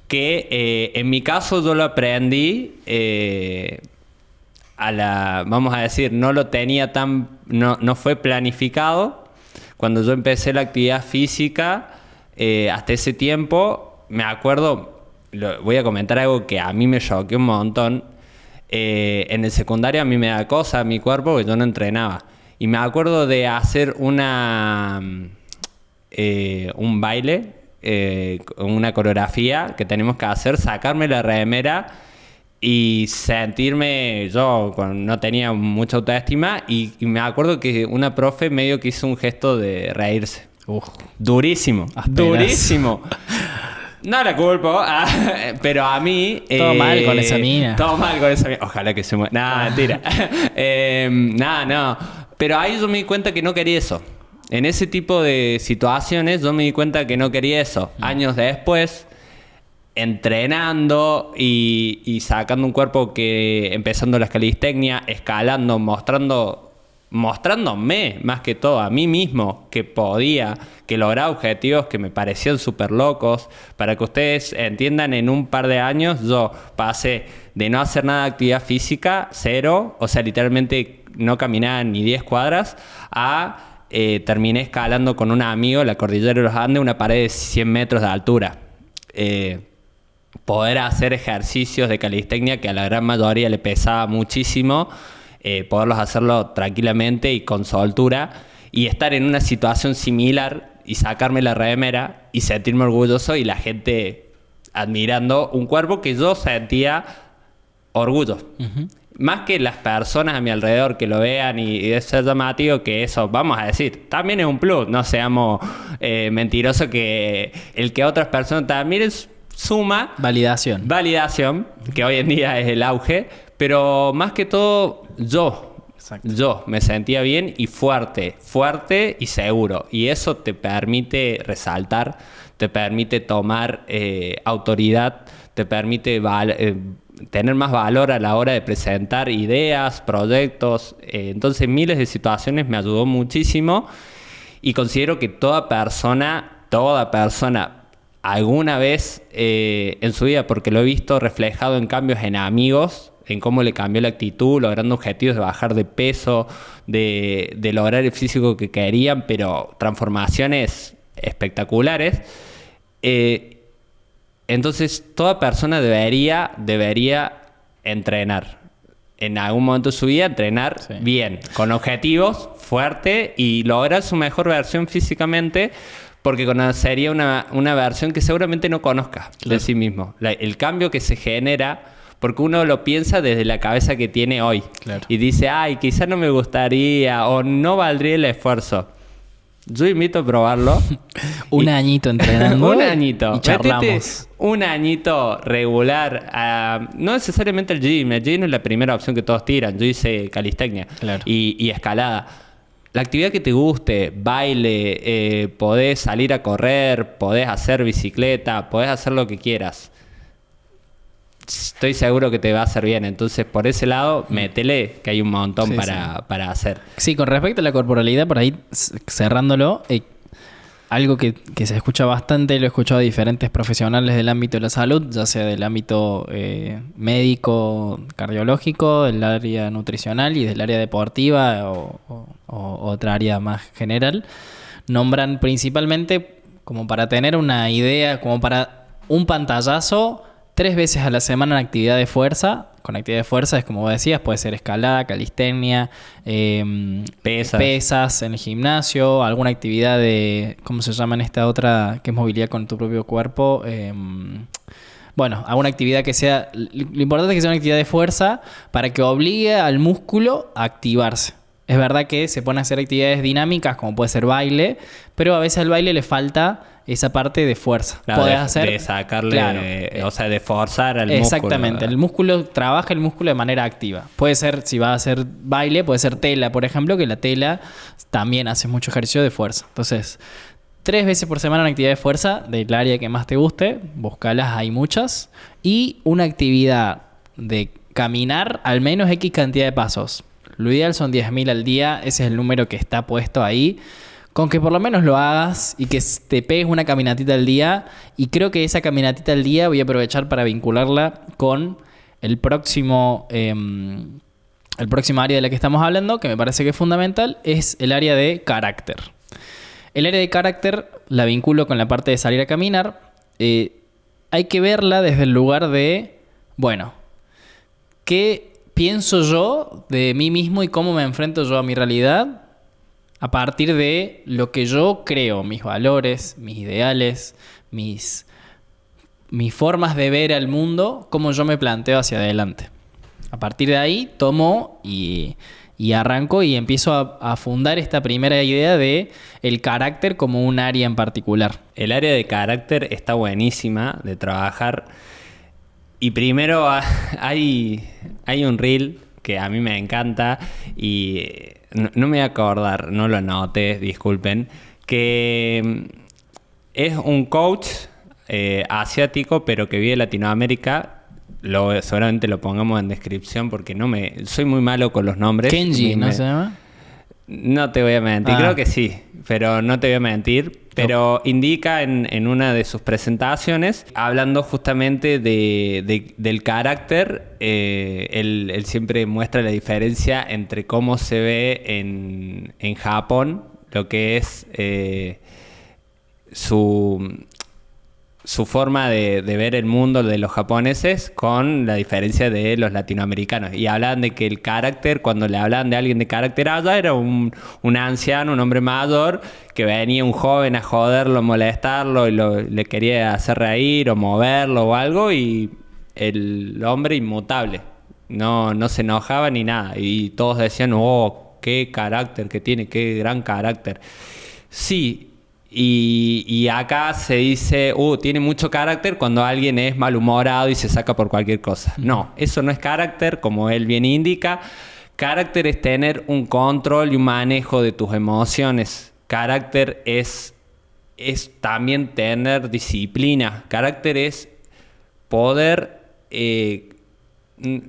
Speaker 1: que en mi caso yo lo aprendí vamos a decir, no lo tenía no fue planificado. Cuando yo empecé la actividad física, hasta ese tiempo, me acuerdo, voy a comentar algo que a mí me choqueó un montón. En el secundario a mí me da cosa mi cuerpo porque yo no entrenaba. Y me acuerdo de hacer un baile, una coreografía que tenemos que hacer, sacarme la remera y sentirme, yo no tenía mucha autoestima y me acuerdo que una profe medio que hizo un gesto de reírse. Durísimo, durísimo. No la culpo, pero a mí...
Speaker 2: Todo mal con esa mina.
Speaker 1: Todo mal con esa mina. Ojalá que se muera. Nada, mentira. No. Pero ahí yo me di cuenta que no quería eso. En ese tipo de situaciones yo me di cuenta que no quería eso. Años después, entrenando y sacando un cuerpo que... Empezando la calistecnia, escalando, mostrándome más que todo a mí mismo que podía, que lograba objetivos que me parecían súper locos. Para que ustedes entiendan, en un par de años yo pasé de no hacer nada de actividad física, 0, o sea, literalmente no caminaba ni 10 cuadras, a terminé escalando con un amigo la cordillera de los Andes, una pared de 100 metros de altura. Poder hacer ejercicios de calistecnia que a la gran mayoría le pesaba muchísimo, poderlos hacerlo tranquilamente y con soltura, y estar en una situación similar y sacarme la remera y sentirme orgulloso y la gente admirando un cuerpo que yo sentía orgullo. Más que las personas a mi alrededor que lo vean y es ser llamativo, que eso, vamos a decir, también es un plus. No seamos mentirosos, que el que otras personas te admiren suma.
Speaker 2: Validación,
Speaker 1: que hoy en día es el auge. Pero más que todo, yo me sentía bien y fuerte y seguro. Y eso te permite resaltar, te permite tomar autoridad, te permite tener más valor a la hora de presentar ideas, proyectos. Entonces, miles de situaciones me ayudó muchísimo. Y considero que toda persona, alguna vez en su vida, porque lo he visto reflejado en cambios en amigos, en cómo le cambió la actitud, logrando objetivos de bajar de peso, de lograr el físico que querían, pero transformaciones espectaculares. Entonces, toda persona debería entrenar. En algún momento de su vida, entrenar bien, con objetivos, fuerte, y lograr su mejor versión físicamente, porque conocería una versión que seguramente no conozca de sí mismo. El cambio que se genera, porque uno lo piensa desde la cabeza que tiene hoy. Claro. Y dice, quizás no me gustaría o no valdría el esfuerzo. Yo invito a probarlo.
Speaker 2: Un añito entrenando.
Speaker 1: Un añito.
Speaker 2: Y charlamos.
Speaker 1: Un añito regular. No necesariamente el gym. El gym es la primera opción que todos tiran. Yo hice calistecnia y escalada. La actividad que te guste, baile, podés salir a correr, podés hacer bicicleta, podés hacer lo que quieras. Estoy seguro que te va a hacer bien. Entonces, por ese lado, métele, que hay un montón para hacer.
Speaker 2: Sí, con respecto a la corporalidad, por ahí cerrándolo, algo que se escucha bastante, lo he escuchado a diferentes profesionales del ámbito de la salud, ya sea del ámbito médico, cardiológico, del área nutricional y del área deportiva o otra área más general. Nombran principalmente, como para tener una idea, como para un pantallazo, 3 veces a la semana en actividad de fuerza con actividad de fuerza es como vos decías, puede ser escalada, calistenia, pesas en el gimnasio, alguna actividad de, ¿cómo se llama en esta otra? Que es movilidad con tu propio cuerpo. Bueno, alguna actividad que sea... Lo importante es que sea una actividad de fuerza para que obligue al músculo a activarse. Es verdad que se pone a hacer actividades dinámicas, como puede ser baile, pero a veces al baile le falta esa parte de fuerza.
Speaker 1: Claro,
Speaker 2: Podés hacer...
Speaker 1: de sacarle,
Speaker 2: claro,
Speaker 1: o sea, de forzar al
Speaker 2: exactamente,
Speaker 1: músculo.
Speaker 2: el músculo trabaja el músculo de manera activa. Puede ser, si vas a hacer baile, puede ser tela, por ejemplo, que la tela también hace mucho ejercicio de fuerza. Entonces, 3 veces por semana una actividad de fuerza del área que más te guste, búscalas, hay muchas. Y una actividad de caminar al menos X cantidad de pasos. Lo ideal son 10.000 al día, ese es el número que está puesto ahí. Con que por lo menos lo hagas y que te pegues una caminatita al día. Y creo que esa caminatita al día voy a aprovechar para vincularla con el próximo área de la que estamos hablando, que me parece que es fundamental, es el área de carácter. El área de carácter la vinculo con la parte de salir a caminar. Hay que verla desde el lugar de, bueno, ¿qué pienso yo de mí mismo y cómo me enfrento yo a mi realidad? A partir de lo que yo creo, mis valores, mis ideales, mis formas de ver al mundo, cómo yo me planteo hacia adelante. A partir de ahí tomo y arranco y empiezo a fundar esta primera idea de el carácter como un área en particular.
Speaker 1: El área de carácter está buenísima de trabajar. Y primero hay un reel que a mí me encanta y no me voy a acordar, no lo anoté, disculpen, que es un coach asiático pero que vive en Latinoamérica. Seguramente lo pongamos en descripción porque soy muy malo con los nombres.
Speaker 2: Kenji, ¿no se llama?
Speaker 1: No te voy a mentir, creo que sí, pero no te voy a mentir. Pero indica en una de sus presentaciones, hablando justamente del carácter, él siempre muestra la diferencia entre cómo se ve en Japón, lo que es su forma de ver el mundo de los japoneses con la diferencia de los latinoamericanos. Y hablan de que el carácter, cuando le hablan de alguien de carácter allá, era un anciano, un hombre mayor, que venía un joven a joderlo, molestarlo, y le quería hacer reír o moverlo o algo, y el hombre inmutable. No se enojaba ni nada. Y todos decían, oh, qué carácter que tiene, qué gran carácter. Sí. Y acá se dice, tiene mucho carácter cuando alguien es malhumorado y se saca por cualquier cosa. No, eso no es carácter, como él bien indica. Carácter es tener un control y un manejo de tus emociones. Carácter es también tener disciplina. Carácter es poder,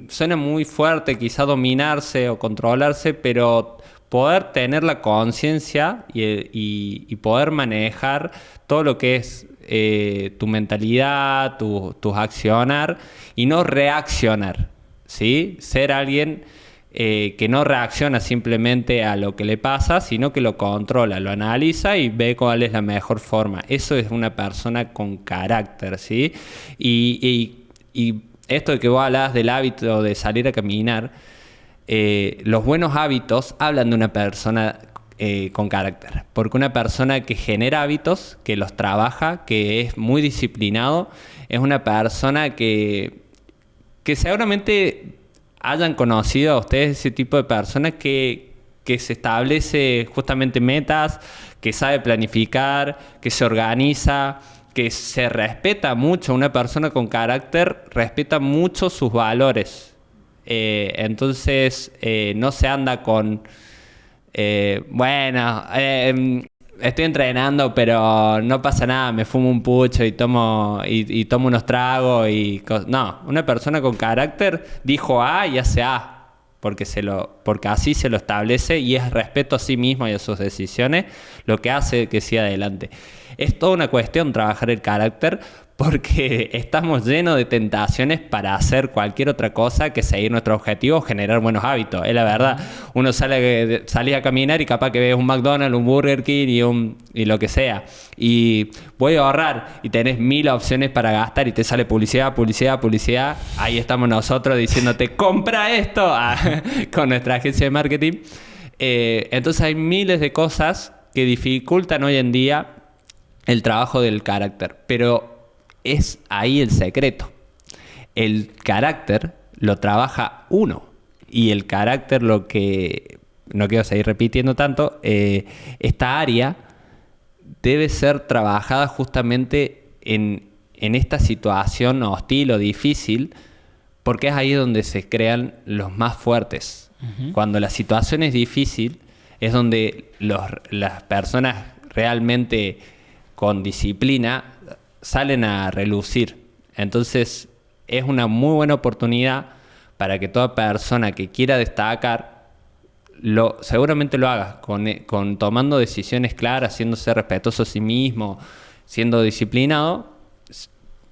Speaker 1: suena muy fuerte, quizá dominarse o controlarse, pero poder tener la conciencia y poder manejar todo lo que es tu mentalidad, tus accionar y no reaccionar, ¿sí? Ser alguien que no reacciona simplemente a lo que le pasa, sino que lo controla, lo analiza y ve cuál es la mejor forma. Eso es una persona con carácter, ¿sí? Y esto de que vos hablabas del hábito de salir a caminar, los buenos hábitos hablan de una persona con carácter, porque una persona que genera hábitos, que los trabaja, que es muy disciplinado, es una persona que seguramente hayan conocido a ustedes ese tipo de personas que se establece justamente metas, que sabe planificar, que se organiza, que se respeta mucho. Una persona con carácter respeta mucho sus valores. Entonces no se anda con estoy entrenando pero no pasa nada, me fumo un pucho y tomo unos tragos no, una persona con carácter dijo A y hace A porque así se lo establece y es respeto a sí mismo y a sus decisiones lo que hace que siga adelante. Es toda una cuestión trabajar el carácter porque estamos llenos de tentaciones para hacer cualquier otra cosa que seguir nuestro objetivo o generar buenos hábitos. Es la verdad, uno sale a caminar y capaz que ves un McDonald's, un Burger King y lo que sea. Y voy a ahorrar y tenés 1000 opciones para gastar y te sale publicidad, publicidad, publicidad. Ahí estamos nosotros diciéndote, compra esto con nuestra agencia de marketing. Entonces hay miles de cosas que dificultan hoy en día el trabajo del carácter, pero es ahí el secreto. El carácter lo trabaja uno y el carácter, lo que no quiero seguir repitiendo tanto, esta área debe ser trabajada justamente en esta situación hostil o difícil, porque es ahí donde se crean los más fuertes. Uh-huh. Cuando la situación es difícil es donde las personas realmente con disciplina salen a relucir. Entonces es una muy buena oportunidad para que toda persona que quiera destacar seguramente lo haga con tomando decisiones claras, siéndose respetuoso a sí mismo, siendo disciplinado.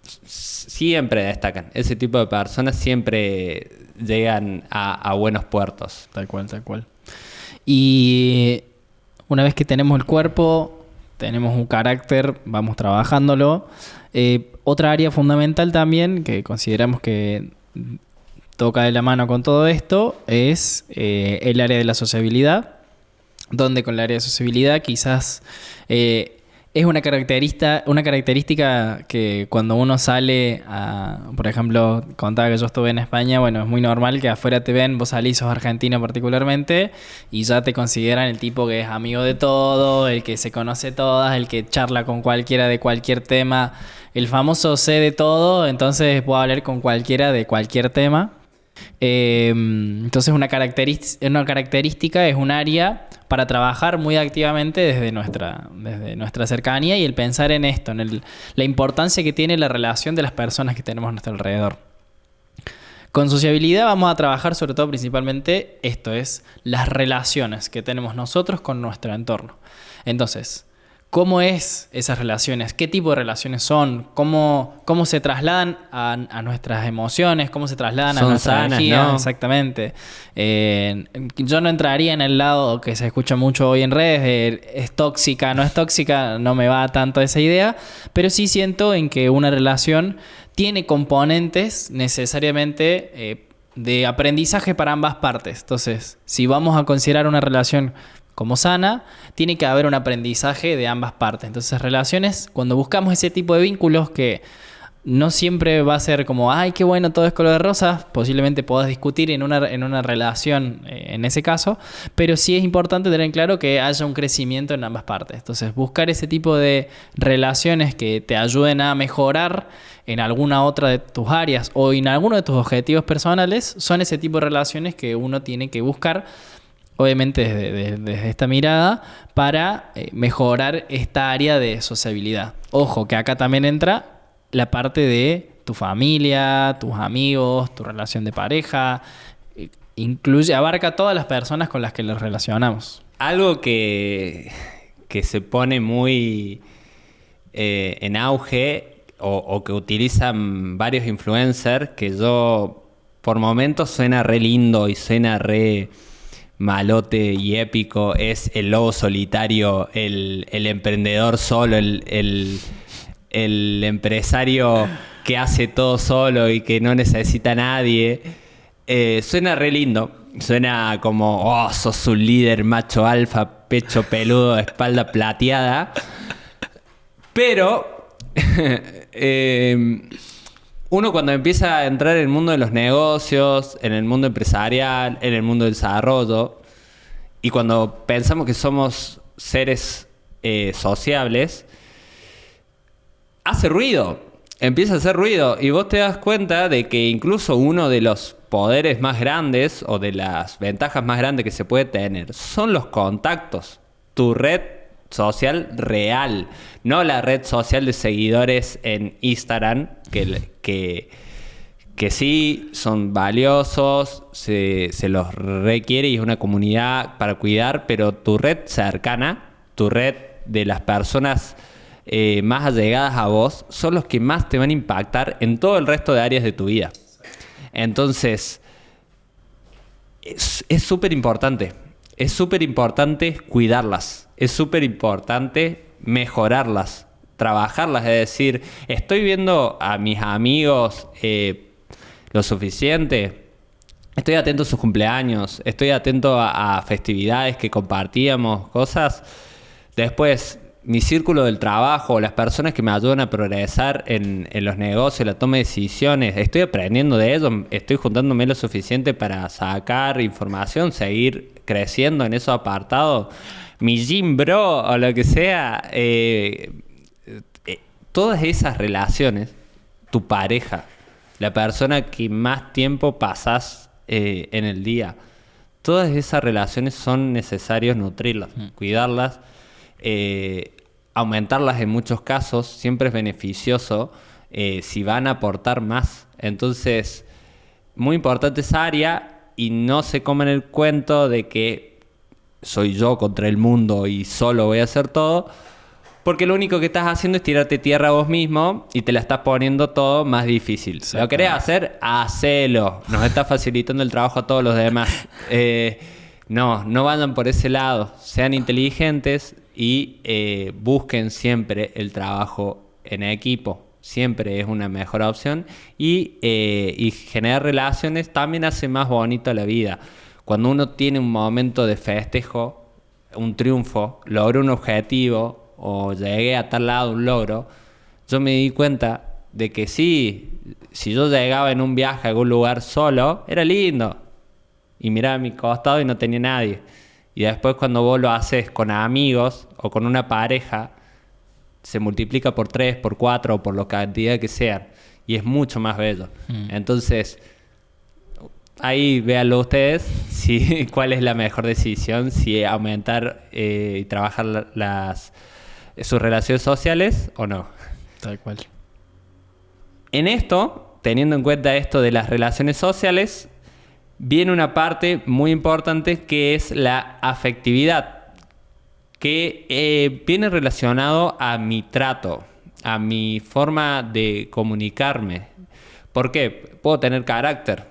Speaker 1: Siempre destacan. Ese tipo de personas siempre llegan a buenos puertos.
Speaker 2: Tal cual, tal cual. Y una vez que tenemos el cuerpo, tenemos un carácter, vamos trabajándolo. Otra área fundamental también que consideramos que toca de la mano con todo esto es el área de la sociabilidad, donde con el área de sociabilidad quizás es una característica que cuando uno sale por ejemplo, contaba que yo estuve en España, bueno, es muy normal que afuera te ven, vos salís, sos argentino particularmente, y ya te consideran el tipo que es amigo de todo, el que se conoce todas, el que charla con cualquiera de cualquier tema, el famoso sé de todo, entonces puedo hablar con cualquiera de cualquier tema. Entonces una característica es un área para trabajar muy activamente desde nuestra cercanía y el pensar en esto, en la importancia que tiene la relación de las personas que tenemos a nuestro alrededor. Con sociabilidad vamos a trabajar sobre todo principalmente esto, es las relaciones que tenemos nosotros con nuestro entorno. Entonces, ¿cómo es esas relaciones? ¿Qué tipo de relaciones son? ¿Cómo se trasladan a nuestras emociones? ¿Cómo se trasladan a nuestra energía? ¿No? Exactamente. Yo no entraría en el lado que se escucha mucho hoy en redes de es tóxica, no es tóxica, no me va tanto esa idea, pero sí siento en que una relación tiene componentes necesariamente de aprendizaje para ambas partes. Entonces, si vamos a considerar una relación como sana, tiene que haber un aprendizaje de ambas partes. Entonces, relaciones, cuando buscamos ese tipo de vínculos que no siempre va a ser como, ay, qué bueno, todo es color de rosa, posiblemente podás discutir en una relación en ese caso, pero sí es importante tener en claro que haya un crecimiento en ambas partes. Entonces, buscar ese tipo de relaciones que te ayuden a mejorar en alguna otra de tus áreas o en alguno de tus objetivos personales, son ese tipo de relaciones que uno tiene que buscar, obviamente desde esta mirada, para mejorar esta área de sociabilidad. Ojo, que acá también entra la parte de tu familia, tus amigos, tu relación de pareja, abarca todas las personas con las que nos relacionamos.
Speaker 1: Algo que se pone muy en auge o que utilizan varios influencers, que yo por momentos suena re lindo y suena re malote y épico, es el lobo solitario, el emprendedor solo, el empresario que hace todo solo y que no necesita a nadie. Suena re lindo, suena como, sos un líder macho alfa, pecho peludo, espalda plateada. Pero uno cuando empieza a entrar en el mundo de los negocios, en el mundo empresarial, en el mundo del desarrollo, y cuando pensamos que somos seres sociables, hace ruido, empieza a hacer ruido, y vos te das cuenta de que incluso uno de los poderes más grandes o de las ventajas más grandes que se puede tener son los contactos, tu red social real, no la red social de seguidores en Instagram, que sí son valiosos, se los requiere y es una comunidad para cuidar, pero tu red cercana, tu red de las personas más allegadas a vos son los que más te van a impactar en todo el resto de áreas de tu vida. Entonces, es súper importante. Es súper importante cuidarlas. Es súper importante mejorarlas, trabajarlas. Es decir, estoy viendo a mis amigos lo suficiente. Estoy atento a sus cumpleaños. Estoy atento a festividades que compartíamos, cosas. Después, mi círculo del trabajo, las personas que me ayudan a progresar en los negocios, la toma de decisiones, estoy aprendiendo de ellos, estoy juntándome lo suficiente para sacar información, seguir creciendo en esos apartados. Mi gym bro o lo que sea, todas esas relaciones, tu pareja, la persona que más tiempo pasas en el día, todas esas relaciones son necesarios nutrirlas, cuidarlas. Aumentarlas en muchos casos siempre es beneficioso si van a aportar más. Entonces, muy importante esa área y no se comen el cuento de que soy yo contra el mundo y solo voy a hacer todo, porque lo único que estás haciendo es tirarte tierra a vos mismo y te la estás poniendo todo más difícil. ¿Lo querés hacer? Hacelo. Nos está facilitando el trabajo a todos los demás. No vayan por ese lado. Sean inteligentes y busquen siempre el trabajo en equipo. Siempre es una mejor opción. Y generar relaciones también hace más bonito la vida. Cuando uno tiene un momento de festejo, un triunfo, logró un objetivo o llegué a tal lado, un logro, yo me di cuenta de que sí, si yo llegaba en un viaje a algún lugar solo, era lindo. Y miraba a mi costado y no tenía nadie. Y después cuando vos lo haces con amigos o con una pareja, se multiplica por 3, por 4 o por la cantidad que sean. Y es mucho más bello. Entonces, ahí véanlo ustedes cuál es la mejor decisión, si aumentar y trabajar sus relaciones sociales o no.
Speaker 2: Tal cual.
Speaker 1: En esto, teniendo en cuenta esto de las relaciones sociales, viene una parte muy importante que es la afectividad, que viene relacionado a mi trato, a mi forma de comunicarme. ¿Por qué? Puedo tener carácter.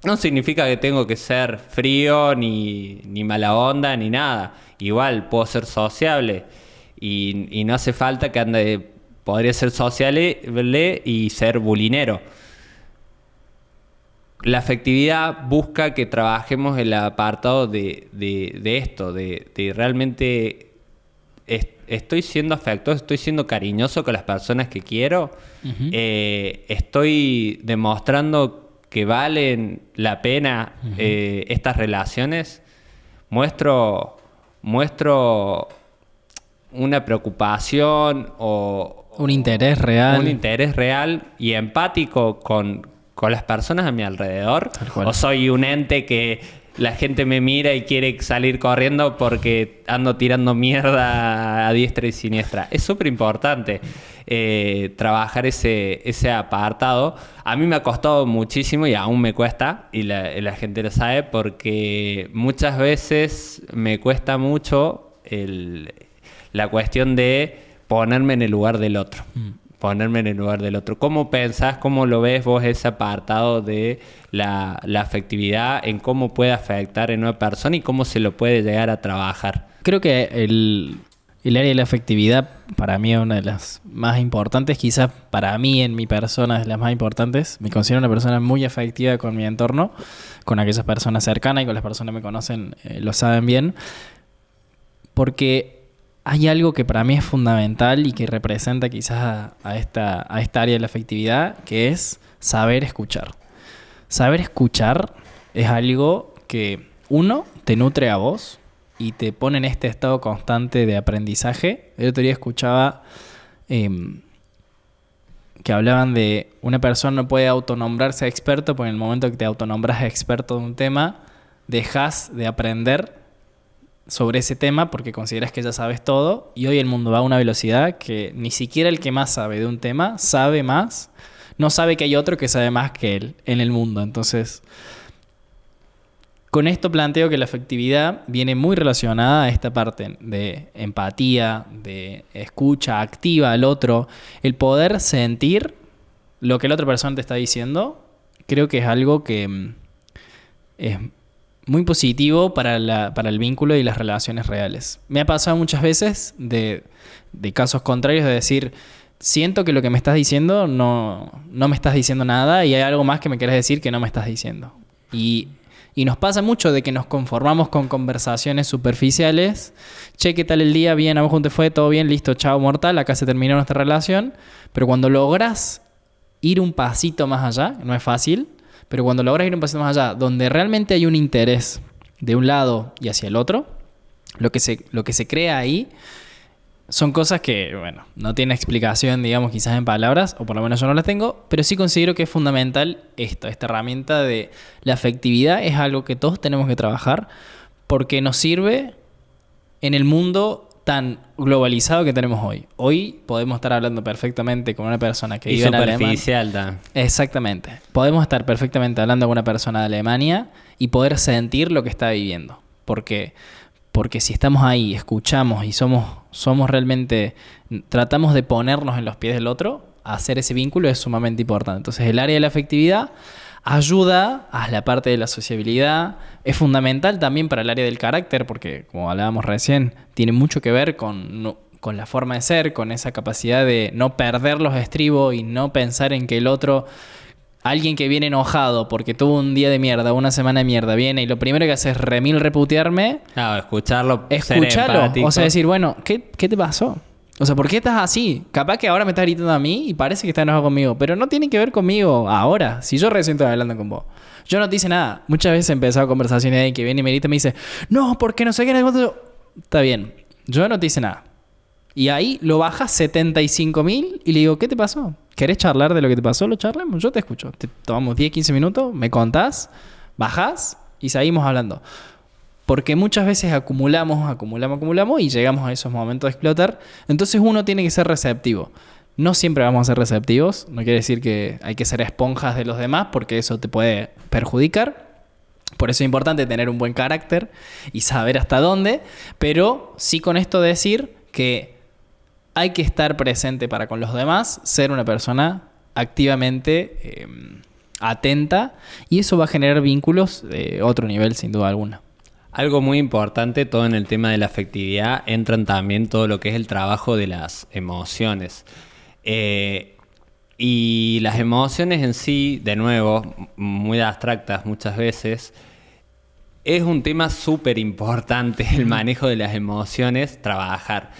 Speaker 1: No significa que tengo que ser frío, ni mala onda, ni nada. Igual puedo ser sociable y no hace falta que ande... Podría ser sociable y ser bulinero. La afectividad busca que trabajemos el apartado de esto, de realmente estoy siendo afectuoso, estoy siendo cariñoso con las personas que quiero, estoy demostrando que valen la pena estas relaciones, muestro una preocupación o
Speaker 2: un interés real.
Speaker 1: Un interés real y empático con las personas a mi alrededor. O soy un ente que la gente me mira y quiere salir corriendo porque ando tirando mierda a diestra y siniestra. Es súper importante trabajar ese apartado. A mí me ha costado muchísimo y aún me cuesta, y la gente lo sabe, porque muchas veces me cuesta mucho la cuestión de ponerme en el lugar del otro. Ponerme en el lugar del otro. ¿Cómo pensás, cómo lo ves vos ese apartado de la afectividad, en cómo puede afectar en una persona y cómo se lo puede llegar a trabajar?
Speaker 2: Creo que el área de la afectividad para mí es una de las más importantes. Quizás para mí en mi persona es de las más importantes. Me considero una persona muy afectiva con mi entorno, con aquellas personas cercanas, y con las personas que me conocen lo saben bien. Porque hay algo que para mí es fundamental y que representa quizás a esta área de la afectividad, que es saber escuchar. Saber escuchar es algo que, uno, te nutre a vos y te pone en este estado constante de aprendizaje. El otro día escuchaba que hablaban de una persona no puede autonombrarse experto, porque en el momento que te autonombras experto de un tema, dejas de aprender sobre ese tema porque consideras que ya sabes todo, y hoy el mundo va a una velocidad que ni siquiera el que más sabe de un tema sabe más, no sabe que hay otro que sabe más que él en el mundo. Entonces, con esto planteo que la afectividad viene muy relacionada a esta parte de empatía, de escucha activa al otro, el poder sentir lo que la otra persona te está diciendo. Creo que es algo que es muy positivo para el vínculo y las relaciones reales. Me ha pasado muchas veces de casos contrarios de decir, siento que lo que me estás diciendo no me estás diciendo nada y hay algo más que me querés decir que no me estás diciendo. Y nos pasa mucho de que nos conformamos con conversaciones superficiales. Che, ¿qué tal el día? Bien, ¿a vos cómo te fue? ¿Todo bien? Listo, chao, mortal. Acá se terminó nuestra relación. Pero cuando logras ir un pasito más allá, no es fácil, pero cuando logras ir un pasito más allá, donde realmente hay un interés de un lado y hacia el otro, lo que se crea ahí son cosas que, bueno, no tienen explicación, digamos, quizás en palabras, o por lo menos yo no las tengo, pero sí considero que es fundamental esta herramienta de la afectividad. Es algo que todos tenemos que trabajar porque nos sirve en el mundo tan globalizado que tenemos hoy. Hoy podemos estar hablando perfectamente con una persona que vive en Alemania.
Speaker 1: Superficial.
Speaker 2: Exactamente. Podemos estar perfectamente hablando con una persona de Alemania y poder sentir lo que está viviendo. Porque si estamos ahí, escuchamos y somos realmente, tratamos de ponernos en los pies del otro, hacer ese vínculo es sumamente importante. Entonces el área de la afectividad ayuda a la parte de la sociabilidad, es fundamental también para el área del carácter, porque como hablábamos recién, tiene mucho que ver con la forma de ser, con esa capacidad de no perder los estribos y no pensar en que el otro... Alguien que viene enojado porque tuvo un día de mierda, una semana de mierda, viene y lo primero que hace es reputearme.
Speaker 1: Claro, escucharlo.
Speaker 2: O sea, decir, bueno, ¿qué te pasó? O sea, ¿por qué estás así? Capaz que ahora me estás gritando a mí y parece que estás enojado conmigo, pero no tiene que ver conmigo ahora. Si yo recién estoy hablando con vos. Yo no te hice nada. Muchas veces he empezado conversaciones ahí que viene y me grita y me dice, no, porque no sé qué. Está bien, yo no te hice nada. Y ahí lo bajas 75.000 y le digo, ¿qué te pasó? ¿Querés charlar de lo que te pasó? Lo charlemos, yo te escucho. Te tomamos 10, 15 minutos, me contás, bajás y seguimos hablando. Porque muchas veces acumulamos y llegamos a esos momentos de explotar. Entonces uno tiene que ser receptivo. No siempre vamos a ser receptivos. No quiere decir que hay que ser esponjas de los demás porque eso te puede perjudicar. Por eso es importante tener un buen carácter y saber hasta dónde. Pero sí con esto decir que hay que estar presente para con los demás, ser una persona activamente atenta y eso va a generar vínculos de otro nivel sin duda alguna.
Speaker 1: Algo muy importante, todo en el tema de la afectividad, entran también todo lo que es el trabajo de las emociones. Y las emociones en sí, de nuevo, muy abstractas muchas veces, es un tema súper importante el manejo de las emociones, trabajar.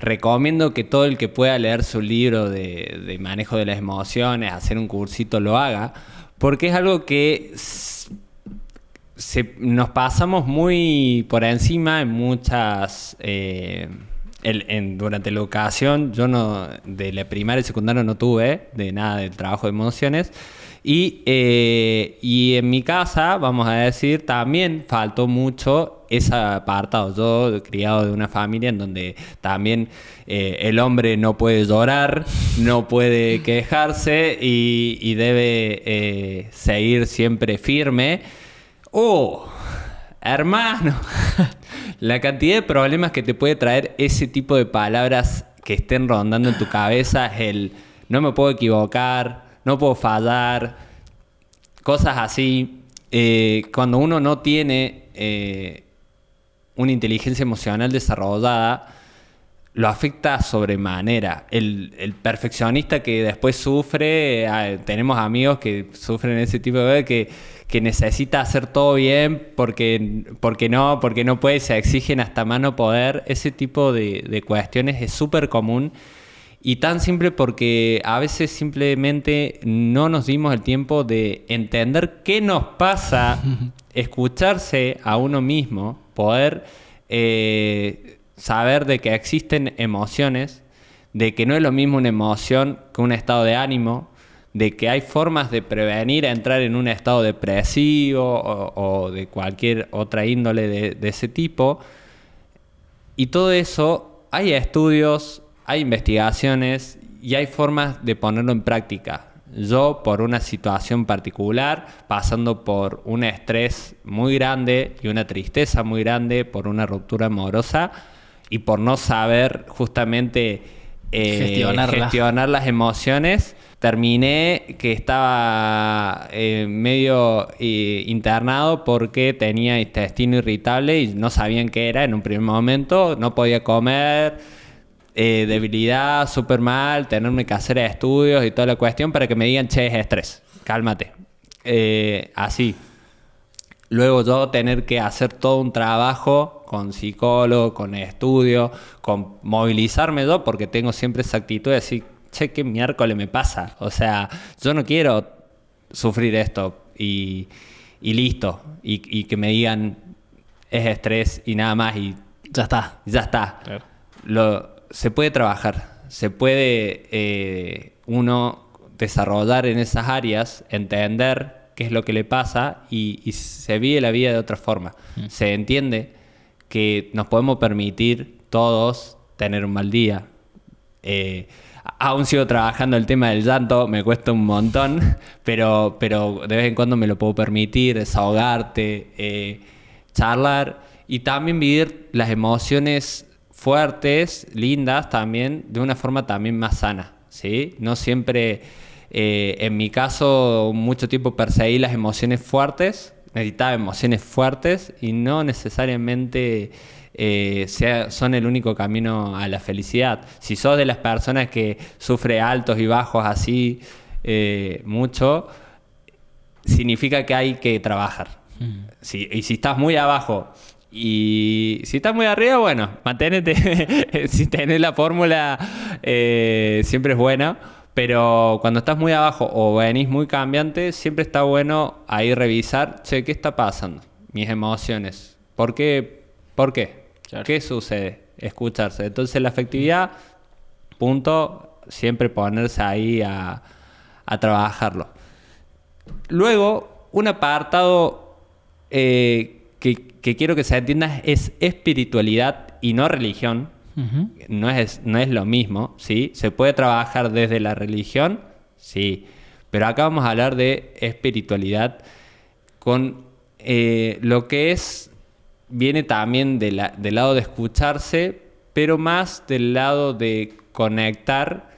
Speaker 1: Recomiendo que todo el que pueda leer su libro de manejo de las emociones, hacer un cursito, lo haga, porque es algo que nos pasamos muy por encima en muchas... durante la educación, yo de la primaria y secundaria no tuve de nada del trabajo de emociones. Y en mi casa, vamos a decir, también faltó mucho ese apartado. Yo criado de una familia en donde también el hombre no puede llorar, no puede quejarse y debe seguir siempre firme. ¡Oh! Hermano, la cantidad de problemas que te puede traer ese tipo de palabras que estén rondando en tu cabeza es el no me puedo equivocar, no puedo fallar, cosas así. Cuando uno no tiene una inteligencia emocional desarrollada, lo afecta sobremanera. El perfeccionista que después sufre, tenemos amigos que sufren ese tipo de cosas que necesita hacer todo bien porque no puede, se exigen hasta más no poder. Ese tipo de cuestiones es súper común y tan simple porque a veces simplemente no nos dimos el tiempo de entender qué nos pasa, escucharse a uno mismo, poder saber de que existen emociones, de que no es lo mismo una emoción que un estado de ánimo, de que hay formas de prevenir entrar en un estado depresivo o de cualquier otra índole de ese tipo. Y todo eso, hay estudios, hay investigaciones y hay formas de ponerlo en práctica. Yo, por una situación particular, pasando por un estrés muy grande y una tristeza muy grande por una ruptura amorosa y por no saber justamente gestionar las emociones, terminé que estaba medio internado porque tenía intestino irritable y no sabían qué era en un primer momento, no podía comer. Debilidad, súper mal, tenerme que hacer estudios y toda la cuestión para que me digan, che, es estrés, cálmate. Así. Luego yo tener que hacer todo un trabajo con psicólogo, con estudio, con movilizarme yo, porque tengo siempre esa actitud de decir, che, ¿qué miércoles me pasa? O sea, yo no quiero sufrir esto y listo. Y que me digan, es estrés y nada más y
Speaker 2: Ya está.
Speaker 1: ya está.
Speaker 2: Claro.
Speaker 1: Se puede trabajar, se puede uno desarrollar en esas áreas, entender qué es lo que le pasa y se vive la vida de otra forma. Se entiende que nos podemos permitir todos tener un mal día. Aún sigo trabajando el tema del llanto, me cuesta un montón, pero de vez en cuando me lo puedo permitir, desahogarte, charlar y también vivir las emociones fuertes, lindas también, de una forma también más sana, ¿sí? No siempre, en mi caso, mucho tiempo perseguí las emociones fuertes, necesitaba emociones fuertes y no necesariamente son el único camino a la felicidad. Si sos de las personas que sufre altos y bajos así mucho, significa que hay que trabajar. Y si estás muy abajo y si estás muy arriba, bueno, manténete. Si tenés la fórmula, siempre es buena. Pero cuando estás muy abajo o venís muy cambiante, siempre está bueno ahí revisar, che, ¿qué está pasando? Mis emociones. ¿Por qué? ¿Por qué? Claro. ¿Qué sucede? Escucharse. Entonces la afectividad, punto, siempre ponerse ahí a trabajarlo. Luego, un apartado que quiero que se entienda es espiritualidad y no religión. Uh-huh. No es lo mismo, ¿sí? ¿Se puede trabajar desde la religión? Sí. Pero acá vamos a hablar de espiritualidad con lo que viene también del lado de escucharse, pero más del lado de conectar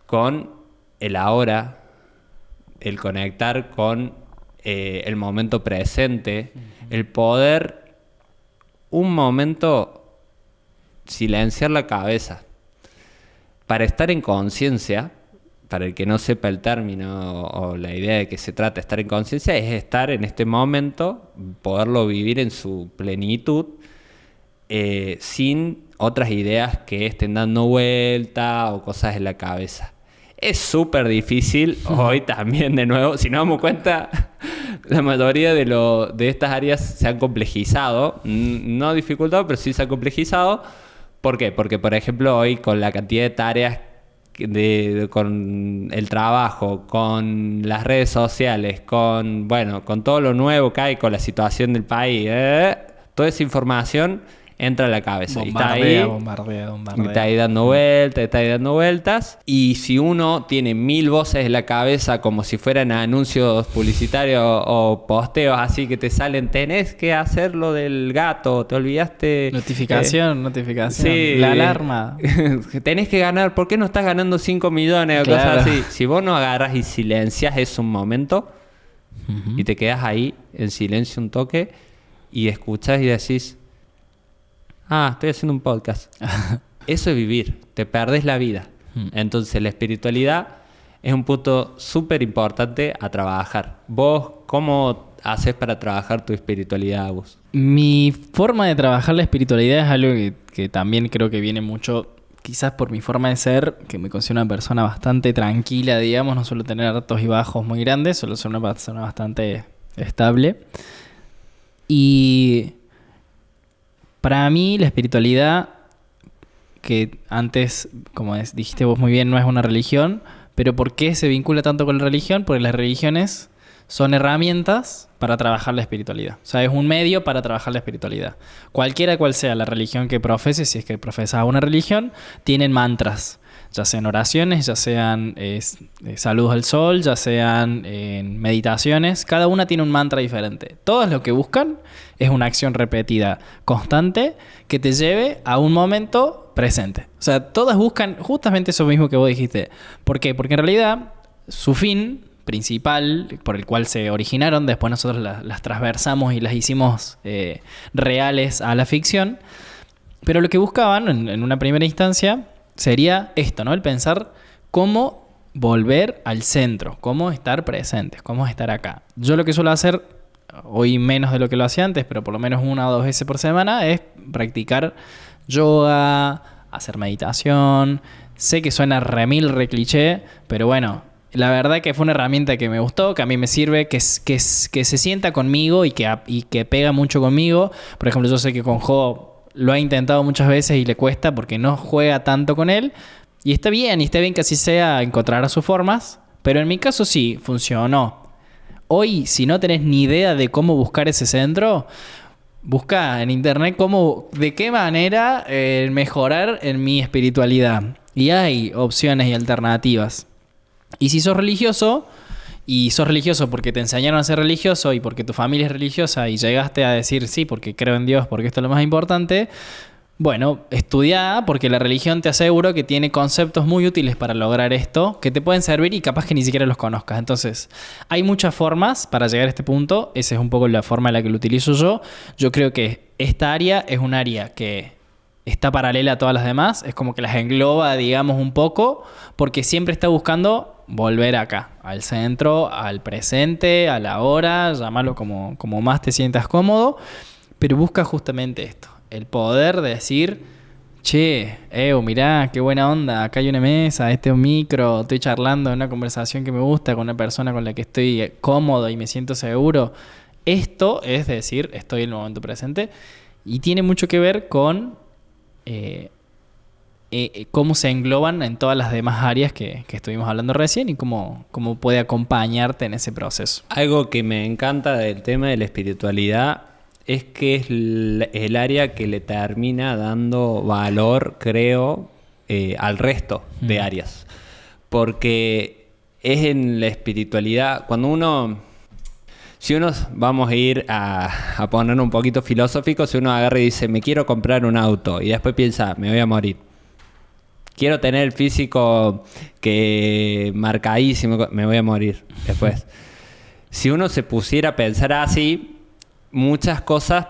Speaker 1: con el ahora, el conectar con el momento presente, el poder un momento silenciar la cabeza para estar en conciencia. Para el que no sepa el término o la idea de que se trata de estar en conciencia, es estar en este momento, poderlo vivir en su plenitud, sin otras ideas que estén dando vuelta o cosas en la cabeza. Es súper difícil hoy también, de nuevo, si nos damos cuenta, la mayoría de estas áreas se han complejizado, no dificultado, pero sí se han complejizado. ¿Por qué? Porque, por ejemplo, hoy con la cantidad de tareas, con el trabajo, con las redes sociales, con todo lo nuevo que hay, con la situación del país, toda esa información entra a la cabeza.
Speaker 2: Bombardea.
Speaker 1: Está ahí dando vueltas. Y si uno tiene 1000 voces en la cabeza, como si fueran anuncios publicitarios o posteos así que te salen, tenés que hacer lo del gato, te olvidaste.
Speaker 2: Notificación.
Speaker 1: Sí,
Speaker 2: la alarma.
Speaker 1: Tenés que ganar, ¿por qué no estás ganando 5 millones o
Speaker 2: claro.
Speaker 1: Cosas así? Si vos no agarras y silencias eso un momento, y te quedas ahí en silencio un toque y escuchás y decís, estoy haciendo un podcast. Eso es vivir, te perdés la vida. Entonces la espiritualidad es un punto súper importante a trabajar. ¿Vos cómo haces para trabajar tu espiritualidad, vos?
Speaker 2: Mi forma de trabajar la espiritualidad es algo que también creo que viene mucho, quizás por mi forma de ser, que me considero una persona bastante tranquila, digamos, no suelo tener altos y bajos muy grandes, suelo ser una persona bastante estable. Y para mí la espiritualidad, que antes, como dijiste vos muy bien, no es una religión, pero ¿por qué se vincula tanto con la religión? Porque las religiones son herramientas para trabajar la espiritualidad. O sea, es un medio para trabajar la espiritualidad. Cualquiera cual sea la religión que profeses, si es que profesas una religión, tienen mantras. Ya sean oraciones, ya sean saludos al sol, ya sean meditaciones. Cada una tiene un mantra diferente. Todas lo que buscan es una acción repetida, constante, que te lleve a un momento presente. O sea, todas buscan justamente eso mismo que vos dijiste. ¿Por qué? Porque en realidad su fin principal, por el cual se originaron, después nosotros las transversamos y las hicimos reales a la ficción. Pero lo que buscaban en una primera instancia sería esto, ¿no? El pensar cómo volver al centro, cómo estar presentes, cómo estar acá. Yo lo que suelo hacer, hoy menos de lo que lo hacía antes, pero por lo menos 1 o 2 veces por semana, es practicar yoga, hacer meditación. Sé que suena re cliché, pero bueno, la verdad que fue una herramienta que me gustó, que a mí me sirve, que se sienta conmigo y que pega mucho conmigo. Por ejemplo, yo sé que con Jo lo ha intentado muchas veces y le cuesta porque no juega tanto con él. Y está bien que así sea, encontrará sus formas. Pero en mi caso sí, funcionó. Hoy, si no tenés ni idea de cómo buscar ese centro, busca en internet de qué manera mejorar en mi espiritualidad. Y hay opciones y alternativas. Y si sos religioso porque te enseñaron a ser religioso y porque tu familia es religiosa y llegaste a decir sí, porque creo en Dios, porque esto es lo más importante, bueno, estudia, porque la religión te aseguro que tiene conceptos muy útiles para lograr esto, que te pueden servir y capaz que ni siquiera los conozcas. Entonces, hay muchas formas para llegar a este punto. Esa es un poco la forma en la que lo utilizo yo. Yo creo que esta área es un área que está paralela a todas las demás. Es como que las engloba, digamos, un poco, porque siempre está buscando volver acá, al centro, al presente, a la hora, llamarlo como más te sientas cómodo, pero busca justamente esto, el poder de decir, che, mirá, qué buena onda, acá hay una mesa, este es un micro, estoy charlando en una conversación que me gusta con una persona con la que estoy cómodo y me siento seguro. Esto es decir, estoy en el momento presente y tiene mucho que ver con cómo se engloban en todas las demás áreas que estuvimos hablando recién y cómo puede acompañarte en ese proceso.
Speaker 1: Algo que me encanta del tema de la espiritualidad es que es el área que le termina dando valor, creo, al resto de áreas. Porque es en la espiritualidad, si uno, vamos a ir a poner un poquito filosófico, si uno agarra y dice, me quiero comprar un auto, y después piensa, me voy a morir. Quiero tener el físico que marcadísimo, me voy a morir después. Si uno se pusiera a pensar así, muchas cosas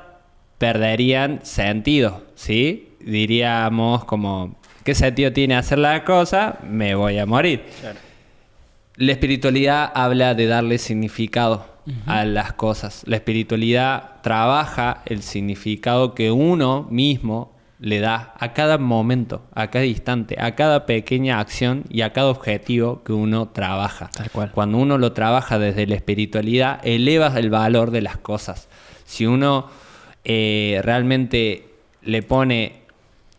Speaker 1: perderían sentido, ¿sí? Diríamos como, ¿qué sentido tiene hacer la cosa? Me voy a morir. Claro. La espiritualidad habla de darle significado a las cosas. La espiritualidad trabaja el significado que uno mismo le da a cada momento, a cada instante, a cada pequeña acción y a cada objetivo que uno trabaja.
Speaker 2: Tal cual.
Speaker 1: Cuando uno lo trabaja desde la espiritualidad, elevas el valor de las cosas. Si uno realmente le pone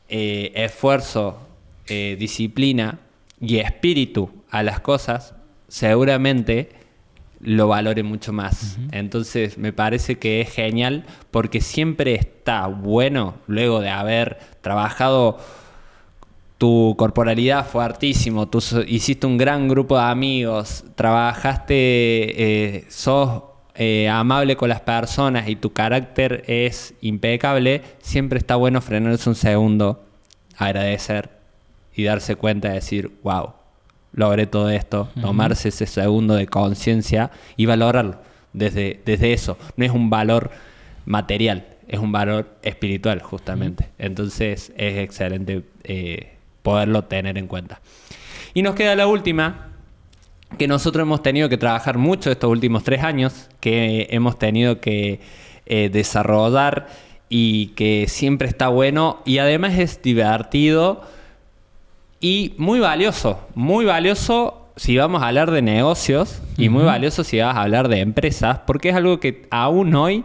Speaker 1: esfuerzo, disciplina y espíritu a las cosas, seguramente lo valore mucho más. Entonces me parece que es genial porque siempre está bueno, luego de haber trabajado tu corporalidad fuertísimo, tú hiciste un gran grupo de amigos, trabajaste, sos amable con las personas y tu carácter es impecable, siempre está bueno frenarse un segundo, agradecer y darse cuenta de decir, wow, logré todo esto, tomarse ese segundo de conciencia y valorarlo desde eso. No es un valor material, es un valor espiritual justamente. Entonces es excelente poderlo tener en cuenta. Y nos queda la última, que nosotros hemos tenido que trabajar mucho estos últimos 3 años, que hemos tenido que desarrollar y que siempre está bueno y además es divertido y muy valioso si vamos a hablar de negocios y muy valioso si vas a hablar de empresas, porque es algo que aún hoy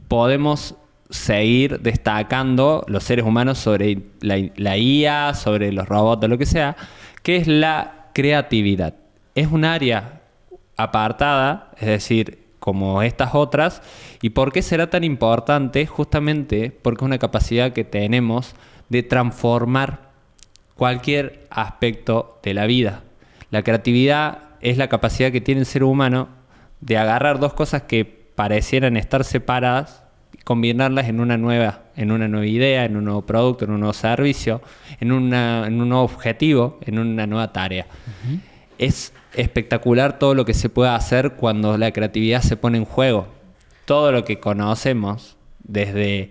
Speaker 1: podemos seguir destacando los seres humanos sobre la IA, sobre los robots o lo que sea, que es la creatividad. Es un área apartada, es decir, como estas otras. ¿Y por qué será tan importante? Justamente porque es una capacidad que tenemos de transformar cualquier aspecto de la vida. La creatividad es la capacidad que tiene el ser humano de agarrar dos cosas que parecieran estar separadas y combinarlas en una nueva idea, en un nuevo producto, en un nuevo servicio, en un nuevo objetivo, en una nueva tarea. Uh-huh. Es espectacular todo lo que se puede hacer cuando la creatividad se pone en juego. Todo lo que conocemos, desde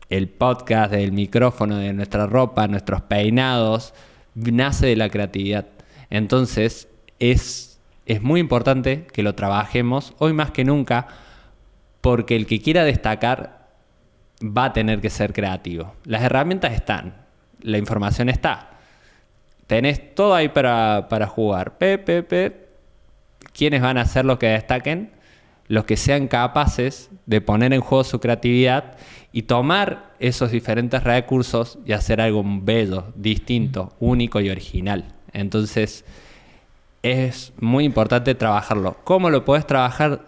Speaker 1: el podcast, del micrófono, de nuestra ropa, nuestros peinados, nace de la creatividad. Entonces, es muy importante que lo trabajemos hoy más que nunca, porque el que quiera destacar va a tener que ser creativo. Las herramientas están, la información está. Tenés todo ahí para jugar. ¿Quiénes van a ser los que destaquen? Los que sean capaces de poner en juego su creatividad y tomar esos diferentes recursos y hacer algo bello, distinto, único y original. Entonces, es muy importante trabajarlo. ¿Cómo lo podés trabajar?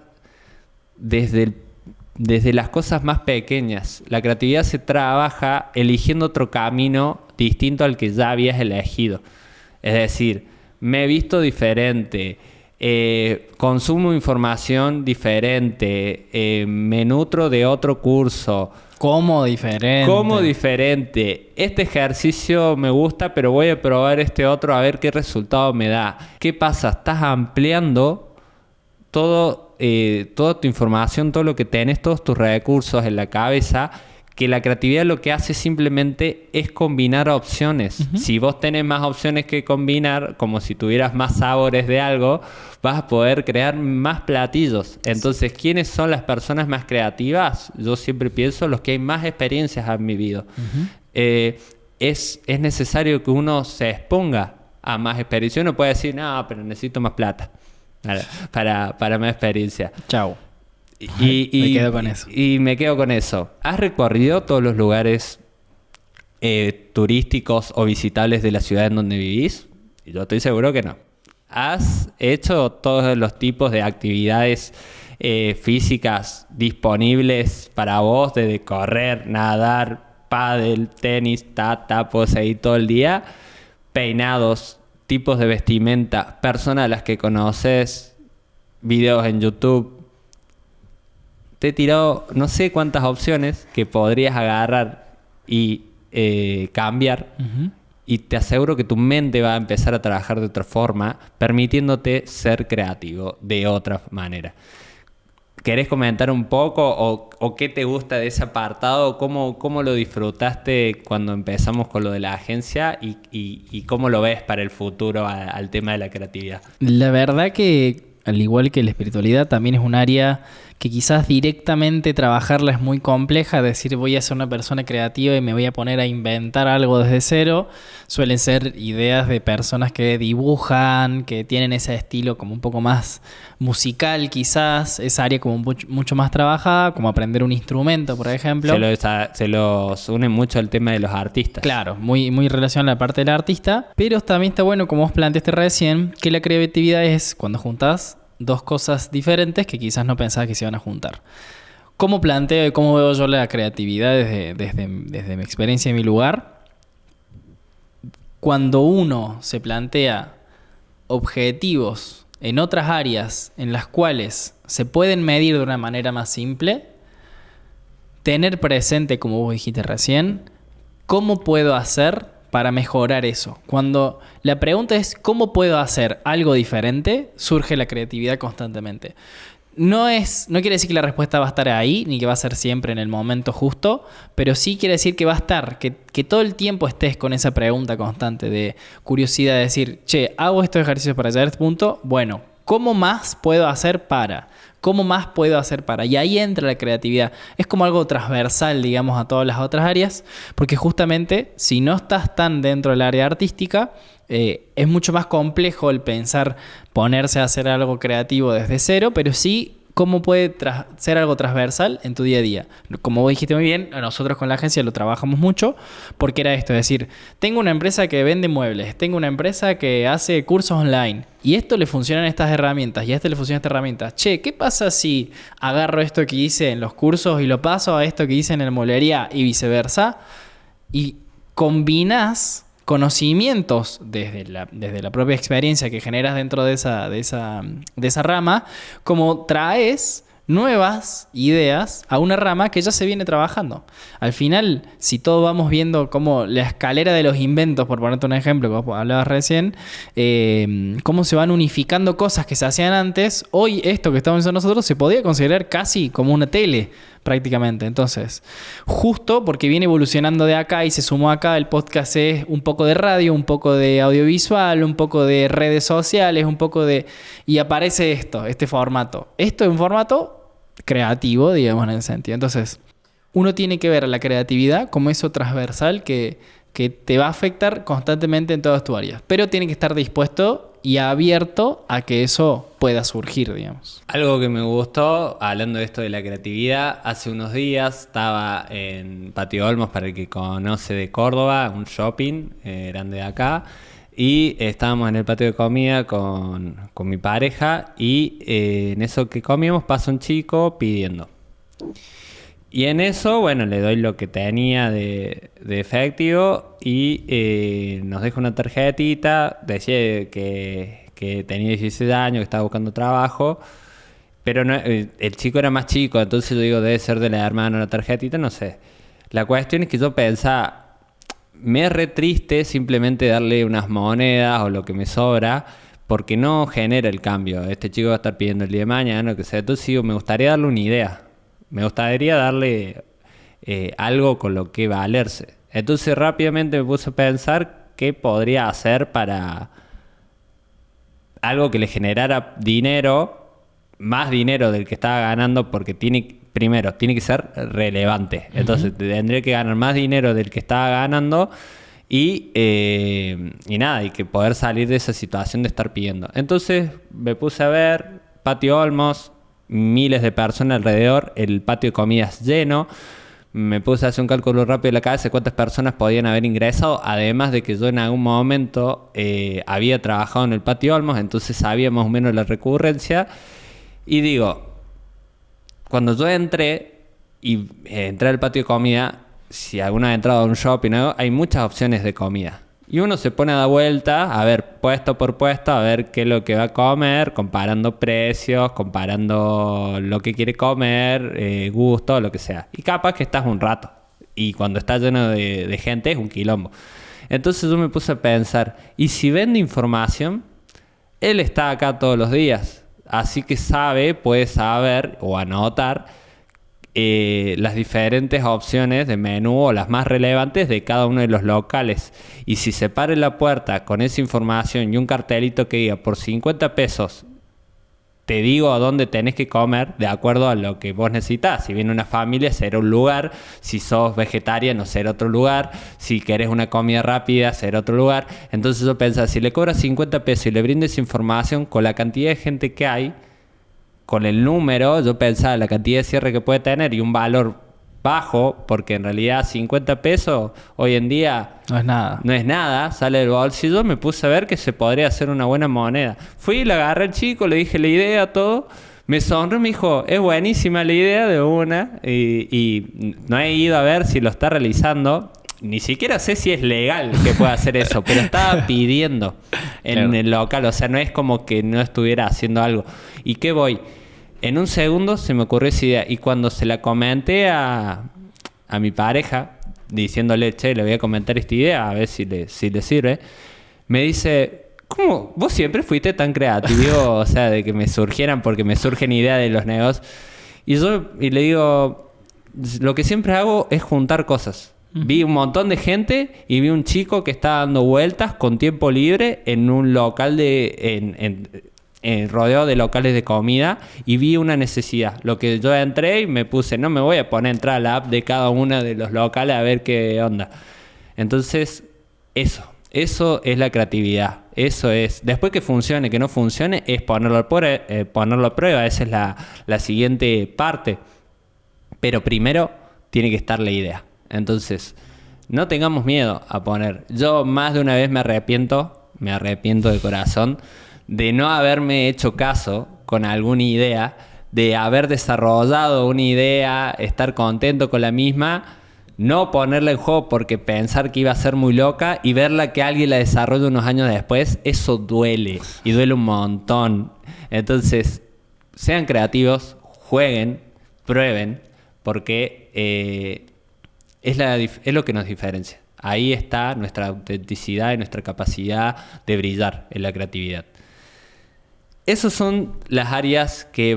Speaker 1: Desde las cosas más pequeñas. La creatividad se trabaja eligiendo otro camino distinto al que ya habías elegido. Es decir, me he visto diferente, consumo información diferente, me nutro de otro curso.
Speaker 2: ¿Cómo diferente? Este ejercicio me gusta, pero voy a probar este otro a ver qué resultado me da. ¿Qué pasa? Estás ampliando toda tu información, todo lo que tenés, todos tus recursos en la cabeza, que la creatividad lo que hace simplemente es combinar opciones. Uh-huh. Si vos tenés más opciones que combinar, como si tuvieras más sabores de algo, vas a poder crear más platillos. Entonces, ¿quiénes son las personas más creativas? Yo siempre pienso los que hay más experiencias han vivido. Uh-huh. Es necesario que uno se exponga a más experiencia. Uno puede decir, no, pero necesito más plata para más experiencia. Chau. Me quedo con eso.
Speaker 1: Y me quedo con eso. ¿Has recorrido todos los lugares turísticos o visitables de la ciudad en donde vivís? Yo estoy seguro que no. ¿Has hecho todos los tipos de actividades físicas disponibles para vos, desde correr, nadar, pádel, tenis, puedo seguir todo el día? Peinados, tipos de vestimenta, personas a las que conoces, videos en YouTube. Te he tirado no sé cuántas opciones que podrías agarrar y cambiar. Uh-huh. Y te aseguro que tu mente va a empezar a trabajar de otra forma, permitiéndote ser creativo de otra manera. ¿Querés comentar un poco o qué te gusta de ese apartado? ¿Cómo lo disfrutaste cuando empezamos con lo de la agencia y cómo lo ves para el futuro al tema de la creatividad?
Speaker 2: La verdad que, al igual que la espiritualidad, también es un área que quizás directamente trabajarla es muy compleja. Decir voy a ser una persona creativa y me voy a poner a inventar algo desde cero, suelen ser ideas de personas que dibujan, que tienen ese estilo como un poco más musical quizás, esa área como mucho más trabajada, como aprender un instrumento, por ejemplo.
Speaker 1: Se los une mucho el tema de los artistas.
Speaker 2: Claro, muy relacionado a la parte del artista, pero también está bueno, como vos planteaste recién, que la creatividad es cuando juntás dos cosas diferentes que quizás no pensabas que se iban a juntar. ¿Cómo planteo y cómo veo yo la creatividad desde mi experiencia y mi lugar? Cuando uno se plantea objetivos en otras áreas en las cuales se pueden medir de una manera más simple, tener presente, como vos dijiste recién, ¿cómo puedo hacer para mejorar eso? Cuando la pregunta es ¿cómo puedo hacer algo diferente?, surge la creatividad constantemente. No quiere decir que la respuesta va a estar ahí, ni que va a ser siempre en el momento justo, pero sí quiere decir que va a estar, que todo el tiempo estés con esa pregunta constante de curiosidad, de decir, hago estos ejercicios para llegar a este punto, bueno, ¿cómo más puedo hacer para? ¿Cómo más puedo hacer para? Y ahí entra la creatividad. Es como algo transversal, digamos, a todas las otras áreas, porque justamente si no estás tan dentro del área artística, es mucho más complejo el pensar ponerse a hacer algo creativo desde cero, pero sí cómo puede ser algo transversal en tu día a día. Como vos dijiste muy bien, nosotros con la agencia lo trabajamos mucho porque era esto, es decir, tengo una empresa que vende muebles, tengo una empresa que hace cursos online y esto le funcionan estas herramientas y a este le funciona esta herramienta. Che, ¿qué pasa si agarro esto que hice en los cursos y lo paso a esto que hice en la mueblería y viceversa? Y combinás conocimientos desde la propia experiencia que generas dentro de esa rama, como traes nuevas ideas a una rama que ya se viene trabajando. Al final, si todos vamos viendo como la escalera de los inventos, por ponerte un ejemplo que vos hablabas recién, cómo se van unificando cosas que se hacían antes, hoy esto que estamos haciendo nosotros se podría considerar casi como una tele, prácticamente. Entonces, justo porque viene evolucionando de acá y se sumó acá, el podcast es un poco de radio, un poco de audiovisual, un poco de redes sociales, un poco de... Y aparece este formato. Esto es un formato creativo, digamos, en ese sentido. Entonces, uno tiene que ver la creatividad como eso transversal que te va a afectar constantemente en todas tus áreas. Pero tiene que estar dispuesto y abierto a que eso pueda surgir, digamos.
Speaker 1: Algo que me gustó, hablando de esto de la creatividad, hace unos días estaba en Patio Olmos, para el que conoce de Córdoba, un shopping grande de acá, y estábamos en el patio de comida con mi pareja y en eso que comíamos pasa un chico pidiendo. Y en eso, bueno, le doy lo que tenía de efectivo y nos deja una tarjetita. Decía que tenía 16 años, que estaba buscando trabajo, pero no, el chico era más chico, entonces yo digo, debe ser de la hermana la tarjetita, no sé. La cuestión es que yo pensaba, me es re triste simplemente darle unas monedas o lo que me sobra, porque no genera el cambio. Este chico va a estar pidiendo el día de mañana, lo que sea. Entonces digo, me gustaría darle una idea. Me gustaría darle algo con lo que valerse. Entonces rápidamente me puse a pensar qué podría hacer para algo que le generara dinero, más dinero del que estaba ganando, porque primero, tiene que ser relevante. Entonces tendría que ganar más dinero del que estaba ganando y nada, y que poder salir de esa situación de estar pidiendo. Entonces me puse a ver Patio Olmos, miles de personas alrededor, el patio de comidas lleno. Me puse a hacer un cálculo rápido en la cabeza de cuántas personas podían haber ingresado, además de que yo en algún momento había trabajado en el Patio Olmos, entonces sabía más o menos la recurrencia. Y digo, cuando yo entré al patio de comida, si alguno ha entrado a un shopping, ¿no? Hay muchas opciones de comida. Y uno se pone a dar vuelta, a ver puesto por puesto, a ver qué es lo que va a comer, comparando precios, comparando lo que quiere comer, gusto, lo que sea. Y capaz que estás un rato. Y cuando está lleno de gente es un quilombo. Entonces yo me puse a pensar, ¿y si vende información? Él está acá todos los días. Así que puede saber o anotar las diferentes opciones de menú o las más relevantes de cada uno de los locales. Y si se para en la puerta con esa información y un cartelito que diga por 50 pesos te digo a dónde tenés que comer de acuerdo a lo que vos necesitas. Si viene una familia, será un lugar. Si sos vegetariano, será otro lugar. Si querés una comida rápida, será otro lugar. Entonces yo pensaba, si le cobras 50 pesos y le brindes información con la cantidad de gente que hay, con el número, yo pensaba la cantidad de cierre que puede tener y un valor bajo, porque en realidad 50 pesos hoy en día no es nada, sale del bolsillo. Me puse a ver que se podría hacer una buena moneda. Fui, le agarré al chico, le dije la idea, todo. Me sonrió y me dijo, es buenísima la idea de una. Y no he ido a ver si lo está realizando. Ni siquiera sé si es legal que pueda hacer eso, pero estaba pidiendo en el local. O sea, no es como que no estuviera haciendo algo. ¿Y qué voy? En un segundo se me ocurrió esa idea. Y cuando se la comenté a mi pareja, diciéndole, che, le voy a comentar esta idea, a ver si le sirve, me dice, ¿cómo? ¿Vos siempre fuiste tan creativo? O sea, de que me surgieran, porque me surgen ideas de los negocios. Y le digo, lo que siempre hago es juntar cosas. Vi un montón de gente y vi un chico que estaba dando vueltas con tiempo libre en un local rodeado de locales de comida, y vi una necesidad. Lo que yo entré y me puse, no me voy a poner a entrar a la app de cada uno de los locales a ver qué onda. Entonces, eso es la creatividad. Eso es. Después que funcione, que no funcione, es ponerlo a prueba. Esa es la siguiente parte. Pero primero tiene que estar la idea. Entonces, no tengamos miedo a poner. Yo más de una vez me arrepiento de corazón de no haberme hecho caso con alguna idea, de haber desarrollado una idea, estar contento con la misma, no ponerla en juego porque pensar que iba a ser muy loca y verla que alguien la desarrolla unos años después, eso duele y duele un montón. Entonces, sean creativos, jueguen, prueben, porque es lo que nos diferencia. Ahí está nuestra autenticidad y nuestra capacidad de brillar en la creatividad. Esas son las áreas que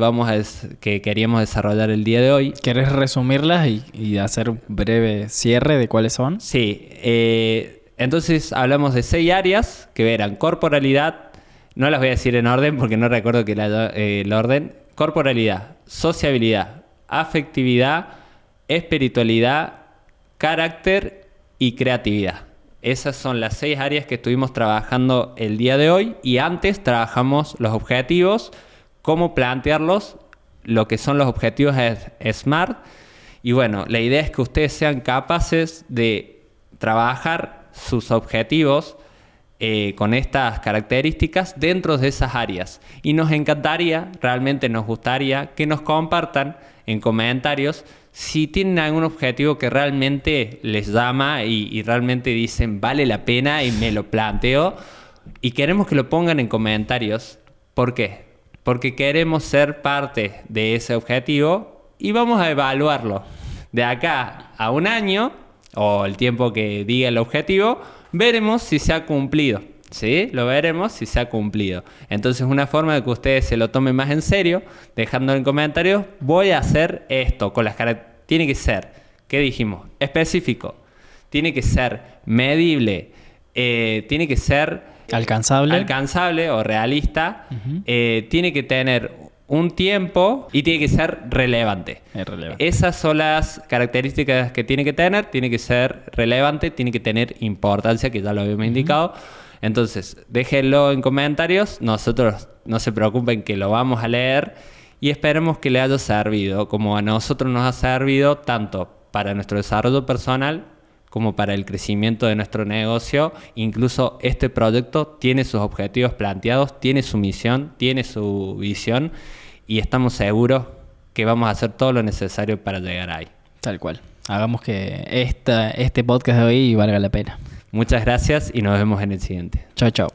Speaker 1: queríamos desarrollar el día de hoy.
Speaker 2: ¿Querés resumirlas y hacer un breve cierre de cuáles son?
Speaker 1: Sí. Entonces hablamos de 6 áreas que eran corporalidad. No las voy a decir en orden porque no recuerdo el orden. Corporalidad, sociabilidad, afectividad, espiritualidad, carácter y creatividad. Esas son las 6 áreas que estuvimos trabajando el día de hoy y antes trabajamos los objetivos, cómo plantearlos, lo que son los objetivos SMART. Y bueno, la idea es que ustedes sean capaces de trabajar sus objetivos con estas características dentro de esas áreas. Y nos encantaría, realmente nos gustaría que nos compartan en comentarios si tienen algún objetivo que realmente les llama y realmente dicen vale la pena y me lo planteo, y queremos que lo pongan en comentarios. ¿Por qué? Porque queremos ser parte de ese objetivo y vamos a evaluarlo de acá a un año o el tiempo que diga el objetivo. Veremos si se ha cumplido, ¿sí? Lo veremos si se ha cumplido. Entonces, una forma de que ustedes se lo tomen más en serio, dejando en comentarios, voy a hacer esto con las características. Tiene que ser, ¿qué dijimos? Específico. Tiene que ser medible. Tiene que ser alcanzable o realista. Uh-huh. Tiene que tener un tiempo y tiene que ser relevante. Esas son las características que tiene que tener. Tiene que ser relevante, tiene que tener importancia, que ya lo habíamos indicado. Entonces, déjenlo en comentarios. Nosotros no se preocupen que lo vamos a leer y esperemos que le haya servido, como a nosotros nos ha servido, tanto para nuestro desarrollo personal como para el crecimiento de nuestro negocio. Incluso este proyecto tiene sus objetivos planteados, tiene su misión, tiene su visión y estamos seguros que vamos a hacer todo lo necesario para llegar ahí.
Speaker 2: Tal cual. Hagamos que este podcast de hoy valga la pena.
Speaker 1: Muchas gracias y nos vemos en el siguiente.
Speaker 2: Chao, chao.